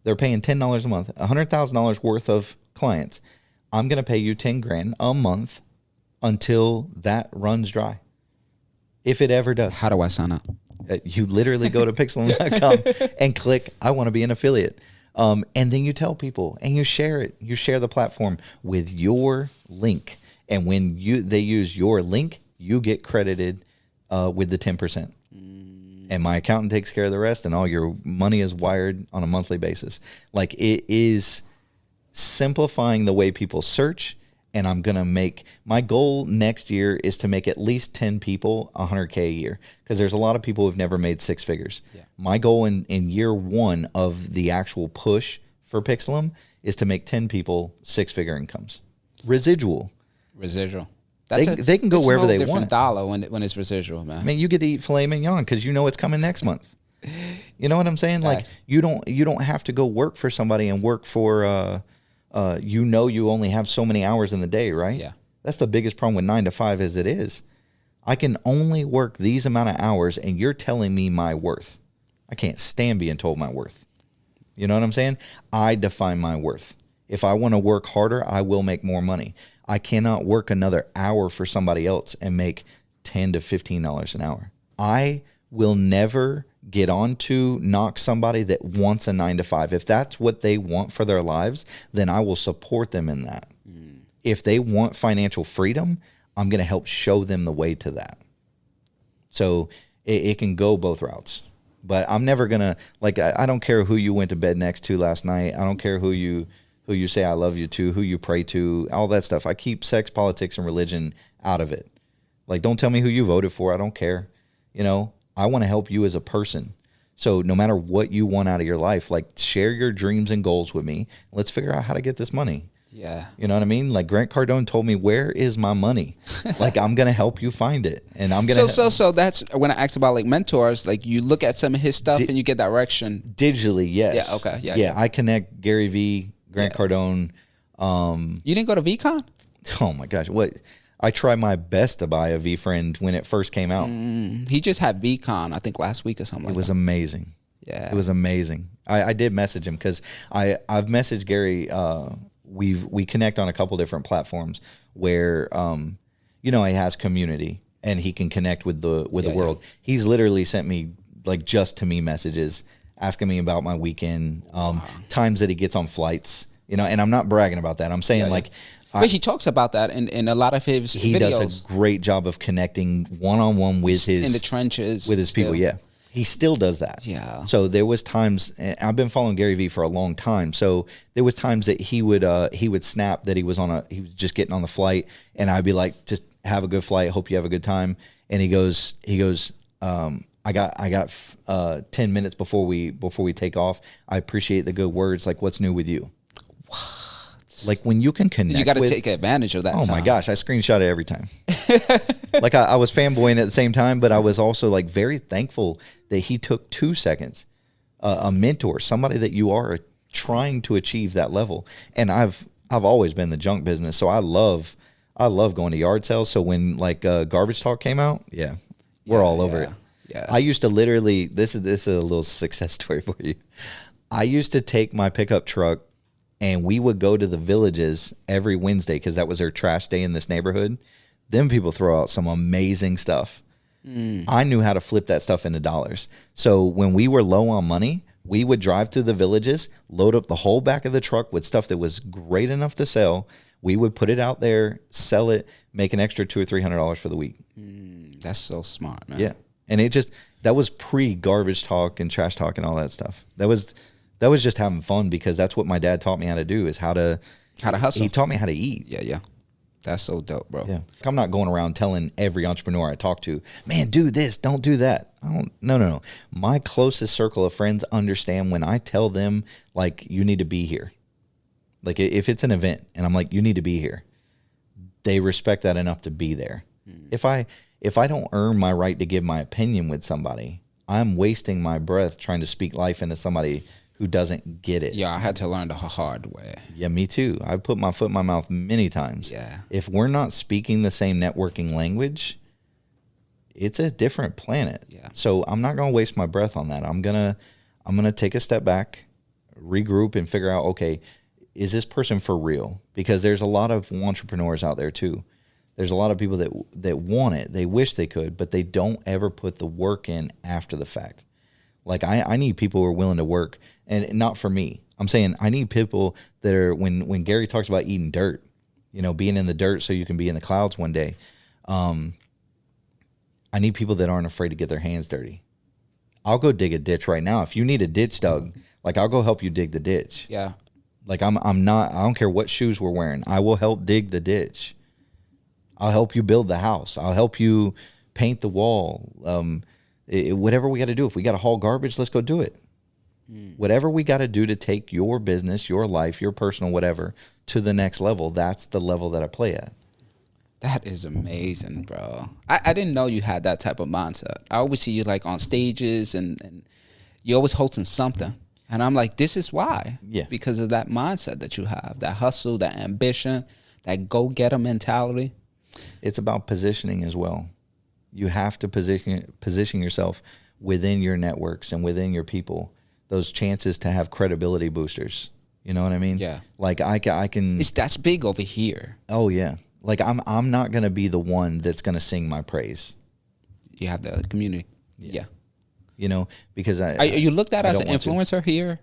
They're paying $10 a month, $100,000 worth of clients. I'm going to pay you $10,000 a month until that runs dry. If it ever does. How do I sign up? You literally go to pixelum.com and click, I want to be an affiliate. And then you tell people and you share it. You share the platform with your link. And when they use your link, you get credited with the 10%. And my accountant takes care of the rest, and all your money is wired on a monthly basis. Like, it is simplifying the way people search. And I'm going to my goal next year is to make at least 10 people $100K a year, because there's a lot of people who've never made six figures. Yeah. My goal in year one of the actual push for Pixelum is to make 10 people six-figure incomes. Residual. They can go wherever they want. $dollar when it's residual, man. I mean, you get to eat filet mignon because you know it's coming next month. You know what I'm saying? Like, you don't have to go work for somebody and work for you only have so many hours in the day, right? Yeah. That's the biggest problem with 9 to 5 as it is. I can only work these amount of hours, and you're telling me my worth. I can't stand being told my worth. You know what I'm saying? I define my worth. If I want to work harder, I will make more money. I cannot work another hour for somebody else and make $10 to $15 an hour. I will never get on to knock somebody that wants a 9 to 5. If that's what they want for their lives, then I will support them in that. If they want financial freedom, I'm going to help show them the way to that. So it can go both routes. But I'm never going to, like, I don't care who you went to bed next to last night. I don't care who you say I love you to, who you pray to, all that stuff. I keep sex, politics, and religion out of it. Like, don't tell me who you voted for. I don't care. You know, I want to help you as a person. So no matter what you want out of your life, like, share your dreams and goals with me. Let's figure out how to get this money. Yeah. You know what I mean? Like, Grant Cardone told me, where is my money? Like, I'm going to help you find it. And I'm going to. So that's when I asked about, like, mentors, like, you look at some of his stuff and you get direction. Digitally, yes. Yeah, okay. Yeah, I connect Gary Vee, Grant Cardone. You didn't go to VCon? Oh my gosh. What? I try my best to buy a V-Friend when it first came out. He just had VCon, I think, last week or something. It was amazing. Yeah. It was amazing. I did message him because I've messaged Gary. We connect on a couple different platforms where, he has community and he can connect with the world. Yeah. He's literally sent me, like, just to me messages asking me about my weekend, times that he gets on flights, and I'm not bragging about that. I'm saying but he talks about that in a lot of his videos. Does a great job of connecting one-on-one with in the trenches with his people. Yeah. He still does that. Yeah. So there was times, I've been following Gary Vee for a long time. So there was times that he would snap that he was just getting on the flight, and I'd be like, just have a good flight. Hope you have a good time. And he goes, I got 10 minutes before we take off. I appreciate the good words. Like, what's new with you? What? Like, when you can connect, you got to take advantage of that. Oh my gosh, I screenshot it every time. Like, I was fanboying at the same time, but I was also, like, very thankful that he took 2 seconds. A mentor, somebody that you are trying to achieve that level. And I've always been in the junk business, so I love going to yard sales. So when, like, Garbage Talk came out, we're all over it. Yeah. I used to literally, this is a little success story for you. I used to take my pickup truck, and we would go to the villages every Wednesday because that was their trash day in this neighborhood. Then people throw out some amazing stuff. I knew how to flip that stuff into dollars. So when we were low on money, we would drive through the villages, load up the whole back of the truck with stuff that was great enough to sell. We would put it out there, sell it, make an extra $200 or $300 for the week. That's so smart, man. Yeah. And that was pre-garbage talk and trash talk and all that stuff. That was just having fun, because that's what my dad taught me how to do, is how to hustle. He taught me how to eat. Yeah. That's so dope, bro. Yeah. I'm not going around telling every entrepreneur I talk to, man, do this, don't do that. No. My closest circle of friends understand when I tell them, like, you need to be here. Like, if it's an event and I'm like, you need to be here, they respect that enough to be there. If I don't earn my right to give my opinion with somebody, I'm wasting my breath trying to speak life into somebody who doesn't get it. Yeah, I had to learn the hard way. Yeah, me too. I've put my foot in my mouth many times. Yeah. If we're not speaking the same networking language, it's a different planet. Yeah. So I'm not going to waste my breath on that. I'm going to take a step back, regroup, and figure out, okay, is this person for real? Because there's a lot of entrepreneurs out there too. There's a lot of people that want it. They wish they could, but they don't ever put the work in after the fact. Like, I need people who are willing to work, and not for me. I'm saying I need people that are, when Gary talks about eating dirt, being in the dirt so you can be in the clouds one day. I need people that aren't afraid to get their hands dirty. I'll go dig a ditch right now. If you need a ditch dug, like, I'll go help you dig the ditch. Yeah. Like, I don't care what shoes we're wearing. I will help dig the ditch. I'll help you build the house. I'll help you paint the wall. Whatever we got to do. If we got to haul garbage, let's go do it. Whatever we got to do to take your business, your life, your personal whatever to the next level, that's the level that I play at. That is amazing, bro. I didn't know you had that type of mindset. I always see you like on stages and you're always hosting something. And I'm like, this is why. Yeah. Because of that mindset that you have, that hustle, that ambition, that go-getter mentality. It's about positioning as well. You have to position yourself within your networks and within your people. Those chances to have credibility boosters. You know what I mean? Yeah. Like, I can. That's big over here. Oh yeah. Like, I'm not gonna be the one that's gonna sing my praise. You have the community. Yeah. Because Are you looked at as an don't want influencer here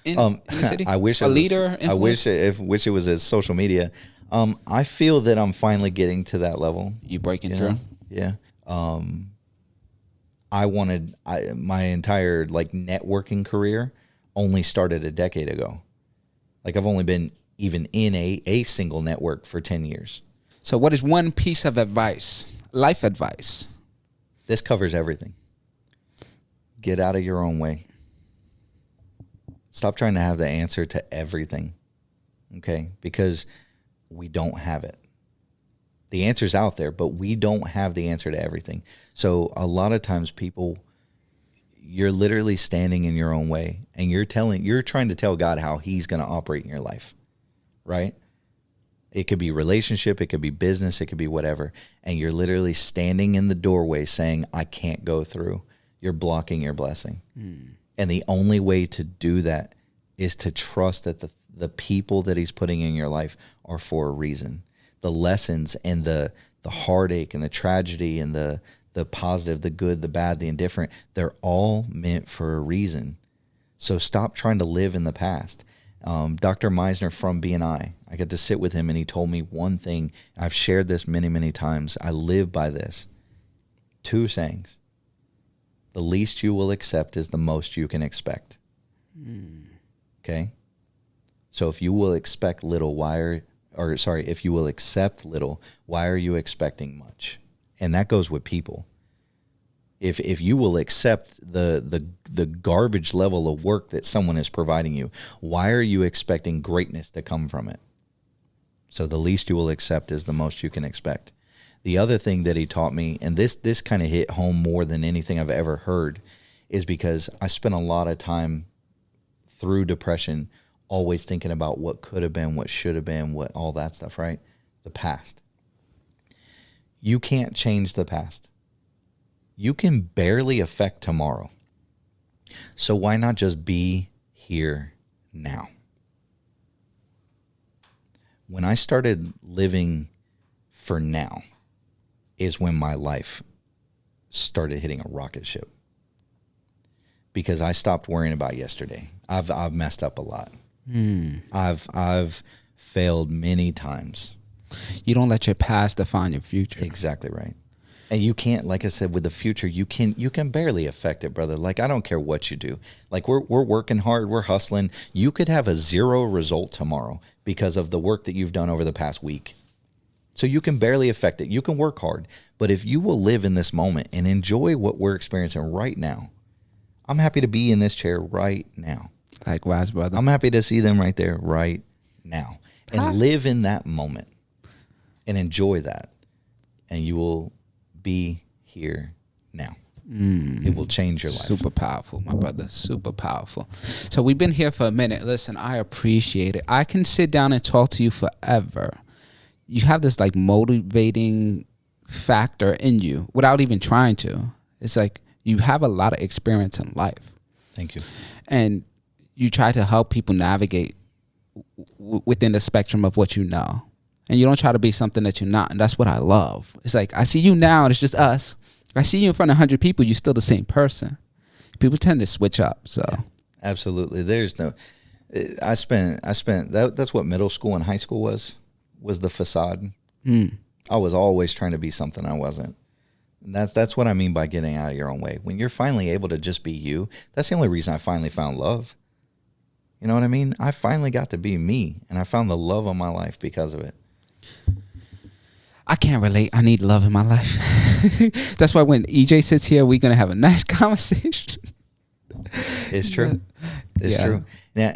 in the city? I wish a leader. I wish it was as social media. I feel that I'm finally getting to that level. You breaking through? Yeah. My entire networking career only started a decade ago. Like, I've only been even in a single network for 10 years. So what is one piece of advice, life advice? This covers everything. Get out of your own way. Stop trying to have the answer to everything. Okay? Because we don't have it. The answer's out there, but we don't have the answer to everything. So a lot of times you're literally standing in your own way, and you're trying to tell God how he's going to operate in your life, right? It could be relationship, it could be business, it could be whatever. And you're literally standing in the doorway saying, I can't go through. You're blocking your blessing. And the only way to do that is to trust that the people that he's putting in your life are for a reason. The lessons and the heartache and the tragedy and the positive, the good, the bad, the indifferent, they're all meant for a reason. So stop trying to live in the past. Dr. Meisner from BNI, I got to sit with him, and he told me one thing. I've shared this many, many times. I live by this. 2 sayings. The least you will accept is the most you can expect. Okay? So if you will expect little, if you will accept little, why are you expecting much? And that goes with people. If you will accept the garbage level of work that someone is providing you, why are you expecting greatness to come from it? So the least you will accept is the most you can expect. The other thing that he taught me, and this kind of hit home more than anything I've ever heard, is because I spent a lot of time through depression always thinking about what could have been, what should have been, what all that stuff, right? The past. You can't change the past. You can barely affect tomorrow. So why not just be here now? When I started living for now is when my life started hitting a rocket ship because I stopped worrying about yesterday. I've messed up a lot. I've failed many times. You don't let your past define your future. Exactly right. And you can't, like I said, with the future, you can barely affect it, brother. Like, I don't care what you do. Like, we're working hard, we're hustling. You could have a 0 result tomorrow because of the work that you've done over the past week. So you can barely affect it. You can work hard. But if you will live in this moment and enjoy what we're experiencing right now, I'm happy to be in this chair right now. Likewise, brother. I'm happy to see them right there right now. And live in that moment and enjoy that. And you will be here now. It will change your life. Super powerful, my brother. Super powerful. So we've been here for a minute. Listen, I appreciate it. I can sit down and talk to you forever. You have this like motivating factor in you without even trying to. It's like you have a lot of experience in life. Thank you. And you try to help people navigate within the spectrum of what you know. And you don't try to be something that you're not. And that's what I love. It's like, I see you now and it's just us. I see you in front of 100 people, you're still the same person. People tend to switch up. So yeah, absolutely. There's no, I spent that's what middle school and high school was the facade. I was always trying to be something I wasn't. And that's what I mean by getting out of your own way. When you're finally able to just be you, that's the only reason I finally found love. You know what I mean? I finally got to be me, and I found the love of my life because of it. I can't relate. I need love in my life. That's why when EJ sits here, we're going to have a nice conversation. It's true. It's true. Now,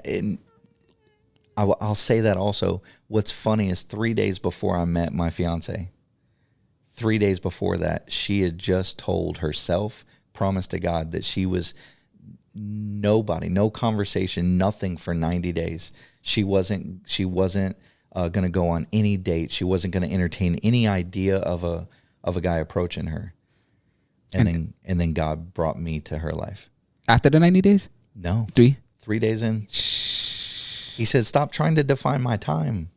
I'll say that also. What's funny is 3 days before I met my fiance, 3 days before that, she had just told herself, promised to God, that she was nobody, no conversation, nothing for 90 days. She wasn't going to go on any date. She wasn't going to entertain any idea of a guy approaching her. And then God brought me to her life. After the 90 days? No. 3 days in. He said, stop trying to define my time.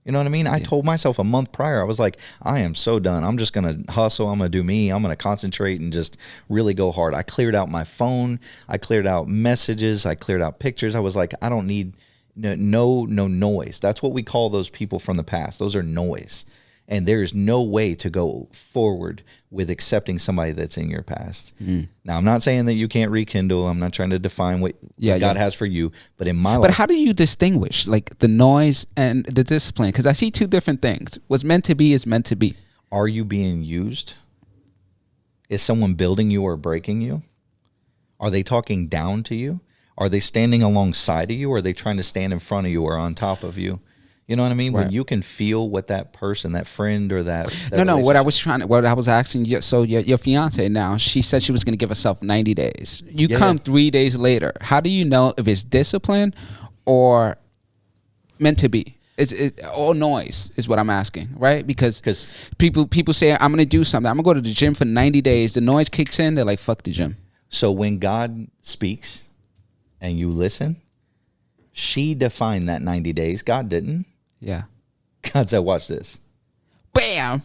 You know what I mean? I told myself a month prior, I was like, I am so done. I'm just going to hustle. I'm going to do me. I'm going to concentrate and just really go hard. I cleared out my phone. I cleared out messages. I cleared out pictures. I was like, I don't need no noise. That's what we call those people from the past. Those are noise. And there's no way to go forward with accepting somebody that's in your past. Now, I'm not saying that you can't rekindle. I'm not trying to define what God has for you. But in my life. But how do you distinguish like the noise and the discipline? Because I see two different things. What's meant to be is meant to be. Are you being used? Is someone building you or breaking you? Are they talking down to you? Are they standing alongside of you? Or are they trying to stand in front of you or on top of you? You know what I mean? Right. When you can feel what that person, that friend, or that no. What I was asking you. So your fiance now, she said she was going to give herself 90 days. You come 3 days later. How do you know if it's discipline or meant to be? It's all noise is what I'm asking, right? Because people say I'm going to do something. I'm going to go to the gym for 90 days. The noise kicks in. They're like, fuck the gym. So when God speaks and you listen, she defined that 90 days. God didn't. Yeah. God said, watch this. Bam.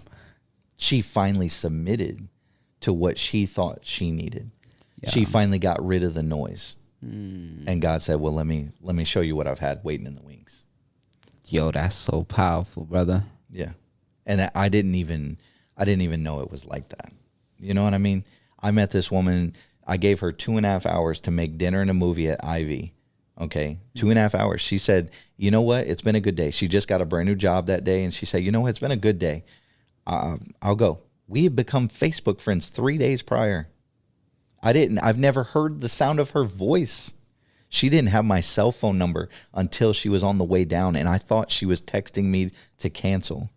She finally submitted to what she thought she needed. Yeah. She finally got rid of the noise. And God said, well, let me show you what I've had waiting in the wings. Yo, that's so powerful, brother. Yeah. And I didn't even know it was like that. You know what I mean? I met this woman. I gave her 2.5 hours to make dinner and a movie at Ivy. Okay, 2.5 hours. She said, you know what? It's been a good day. She just got a brand new job that day. And she said, you know what? It's been a good day. I'll go. We had become Facebook friends 3 days prior. I've never heard the sound of her voice. She didn't have my cell phone number until she was on the way down. And I thought she was texting me to cancel.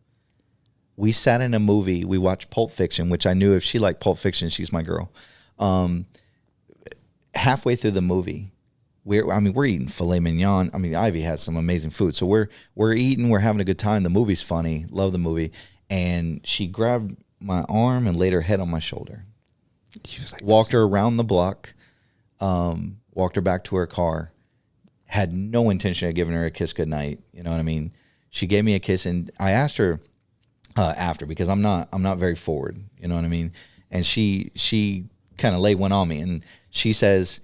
We sat in a movie. We watched Pulp Fiction, which I knew if she liked Pulp Fiction, she's my girl. Halfway through the movie, we're eating filet mignon. I mean, Ivy has some amazing food. So we're eating, we're having a good time. The movie's funny. Love the movie. And she grabbed my arm and laid her head on my shoulder. She was like, walked her around the block, walked her back to her car. Had no intention of giving her a kiss goodnight. You know what I mean? She gave me a kiss, and I asked her after, because I'm not very forward. You know what I mean? and she kind of laid one on me, and she goes,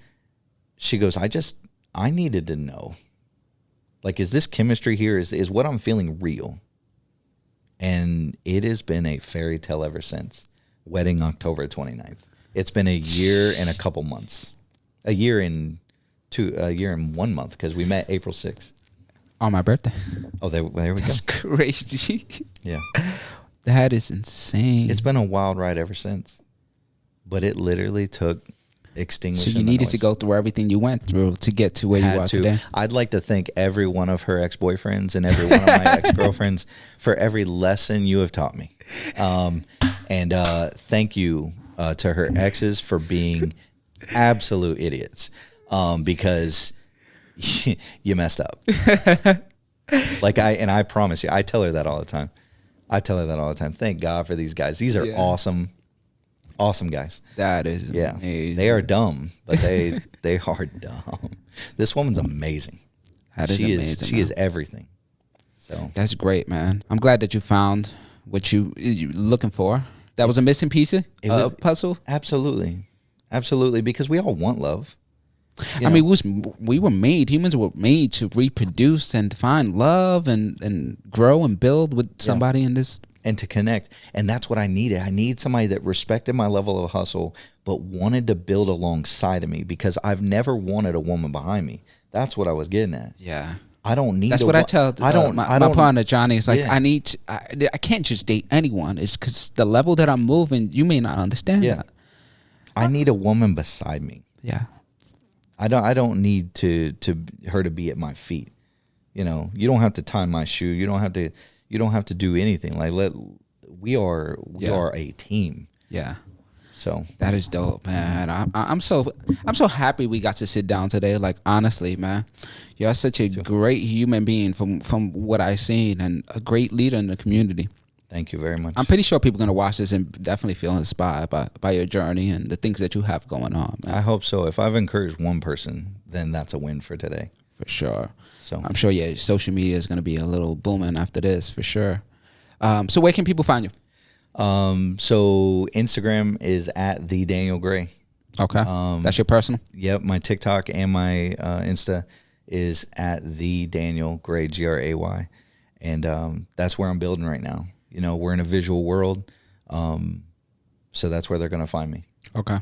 I needed to know, like, is this chemistry here? Is what I'm feeling real? And it has been a fairy tale ever since. Wedding October 29th. It's been a year and a couple months. A year and 1 month, because we met April 6th. On my birthday. Oh, there we go. That's crazy. Yeah. That is insane. It's been a wild ride ever since. But it literally took extinguishing. So you needed to go through everything you went through to get to where you are today. I'd like to thank every one of her ex-boyfriends and every one of my ex-girlfriends for every lesson you have taught me. And thank you to her exes for being absolute idiots, because you messed up. Like I promise you, I tell her that all the time. Thank God for these guys. These are awesome guys. That is amazing. They are dumb, but they are dumb. This woman's amazing. That is amazing. She is everything. So that's great, man. I'm glad that you found what you looking for. That was a missing piece of puzzle. Absolutely, because we all want love. I mean, we were made. Humans were made to reproduce and find love and grow and build with somebody in this. And to connect. And that's what I needed. I need somebody that respected my level of hustle, but wanted to build alongside of me, because I've never wanted a woman behind me. That's what I was getting at. Yeah. I don't need. That's what I tell my partner Johnny. It's like, I can't just date anyone. It's because the level that I'm moving, you may not understand that. I need a woman beside me. Yeah. I don't need her to be at my feet. You know, you don't have to tie my shoe. You don't have to do anything. Like we are a team. Yeah. So that is dope, man. I'm so happy we got to sit down today. Like, honestly, man, you're such a great human being from what I've seen, and a great leader in the community. Thank you very much. I'm pretty sure people are going to watch this and definitely feel inspired by your journey and the things that you have going on, man. I hope so. If I've encouraged one person, then that's a win for today. For sure. So I'm sure social media is going to be a little booming after this, for sure. So where can people find you? So Instagram is at the Daniel Gray. Okay. That's your personal? Yep. My TikTok and my Insta is at the Daniel Gray, Gray. And that's where I'm building right now. You know, we're in a visual world. So that's where they're going to find me. Okay.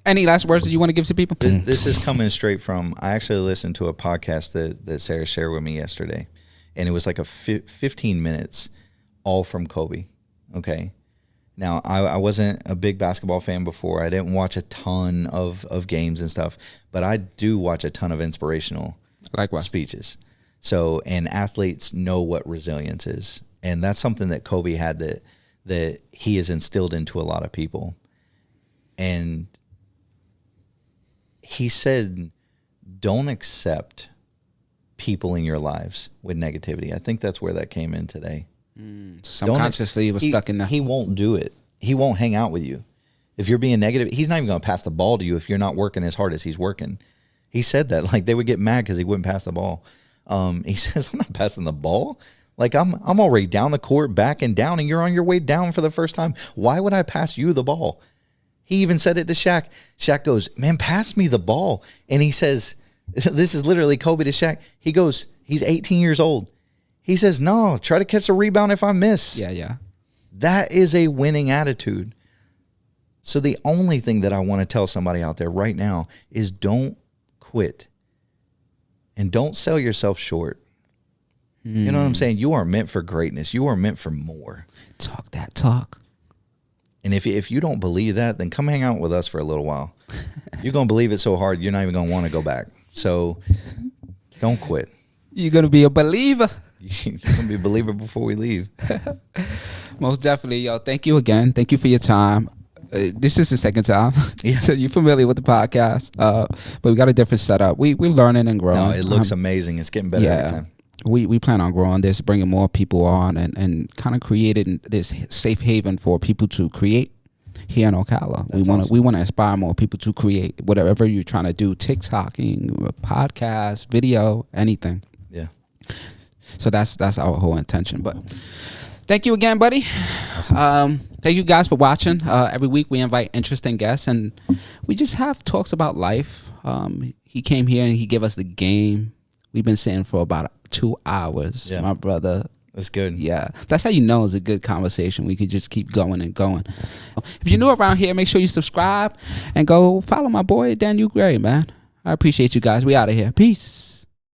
Any last words that you want to give to people? This is coming straight from, I actually listened to a podcast that Sarah shared with me yesterday. And it was like 15 minutes, all from Kobe. Okay. Now, I wasn't a big basketball fan before. I didn't watch a ton of games and stuff. But I do watch a ton of inspirational speeches. So, and athletes know what resilience is. And that's something that Kobe had that he has instilled into a lot of people. And he said, don't accept people in your lives with negativity. I think that's where that came in today. Subconsciously, he was stuck in that. He won't do it. He won't hang out with you. If you're being negative, he's not even going to pass the ball to you if you're not working as hard as he's working. He said that. Like, they would get mad because he wouldn't pass the ball. He says, I'm not passing the ball. Like, I'm already down the court, back and down, and you're on your way down for the first time. Why would I pass you the ball? He even said it to Shaq. Shaq goes, man, pass me the ball. And he says, this is literally Kobe to Shaq. He goes, he's 18 years old. He says, no, try to catch a rebound if I miss. Yeah. That is a winning attitude. So the only thing that I want to tell somebody out there right now is don't quit. And don't sell yourself short. You know what I'm saying? You are meant for greatness. You are meant for more. Talk that talk. And if you don't believe that, then come hang out with us for a little while. You're going to believe it so hard, you're not even going to want to go back. So don't quit. You're going to be a believer. You're going to be a believer before we leave. Most definitely, yo. Thank you again. Thank you for your time. This is the second time. Yeah. So you're familiar with the podcast. But we got a different setup. We're learning and growing. No, it looks amazing. It's getting better every time. We plan on growing this, bringing more people on, and kind of creating this safe haven for people to create here in Ocala. We want to inspire more people to create whatever you're trying to do, TikToking, podcast, video, anything. Yeah. So that's our whole intention. But Thank you again, buddy. Awesome. Thank you guys for watching. Every week we invite interesting guests, and we just have talks about life. He came here and he gave us the game. We've been sitting for about 2 hours, my brother. That's good. Yeah, that's how you know it's a good conversation. We could just keep going and going. If you're new around here, make sure you subscribe and go follow my boy Daniel Gray, man. I appreciate you guys. We out of here. Peace.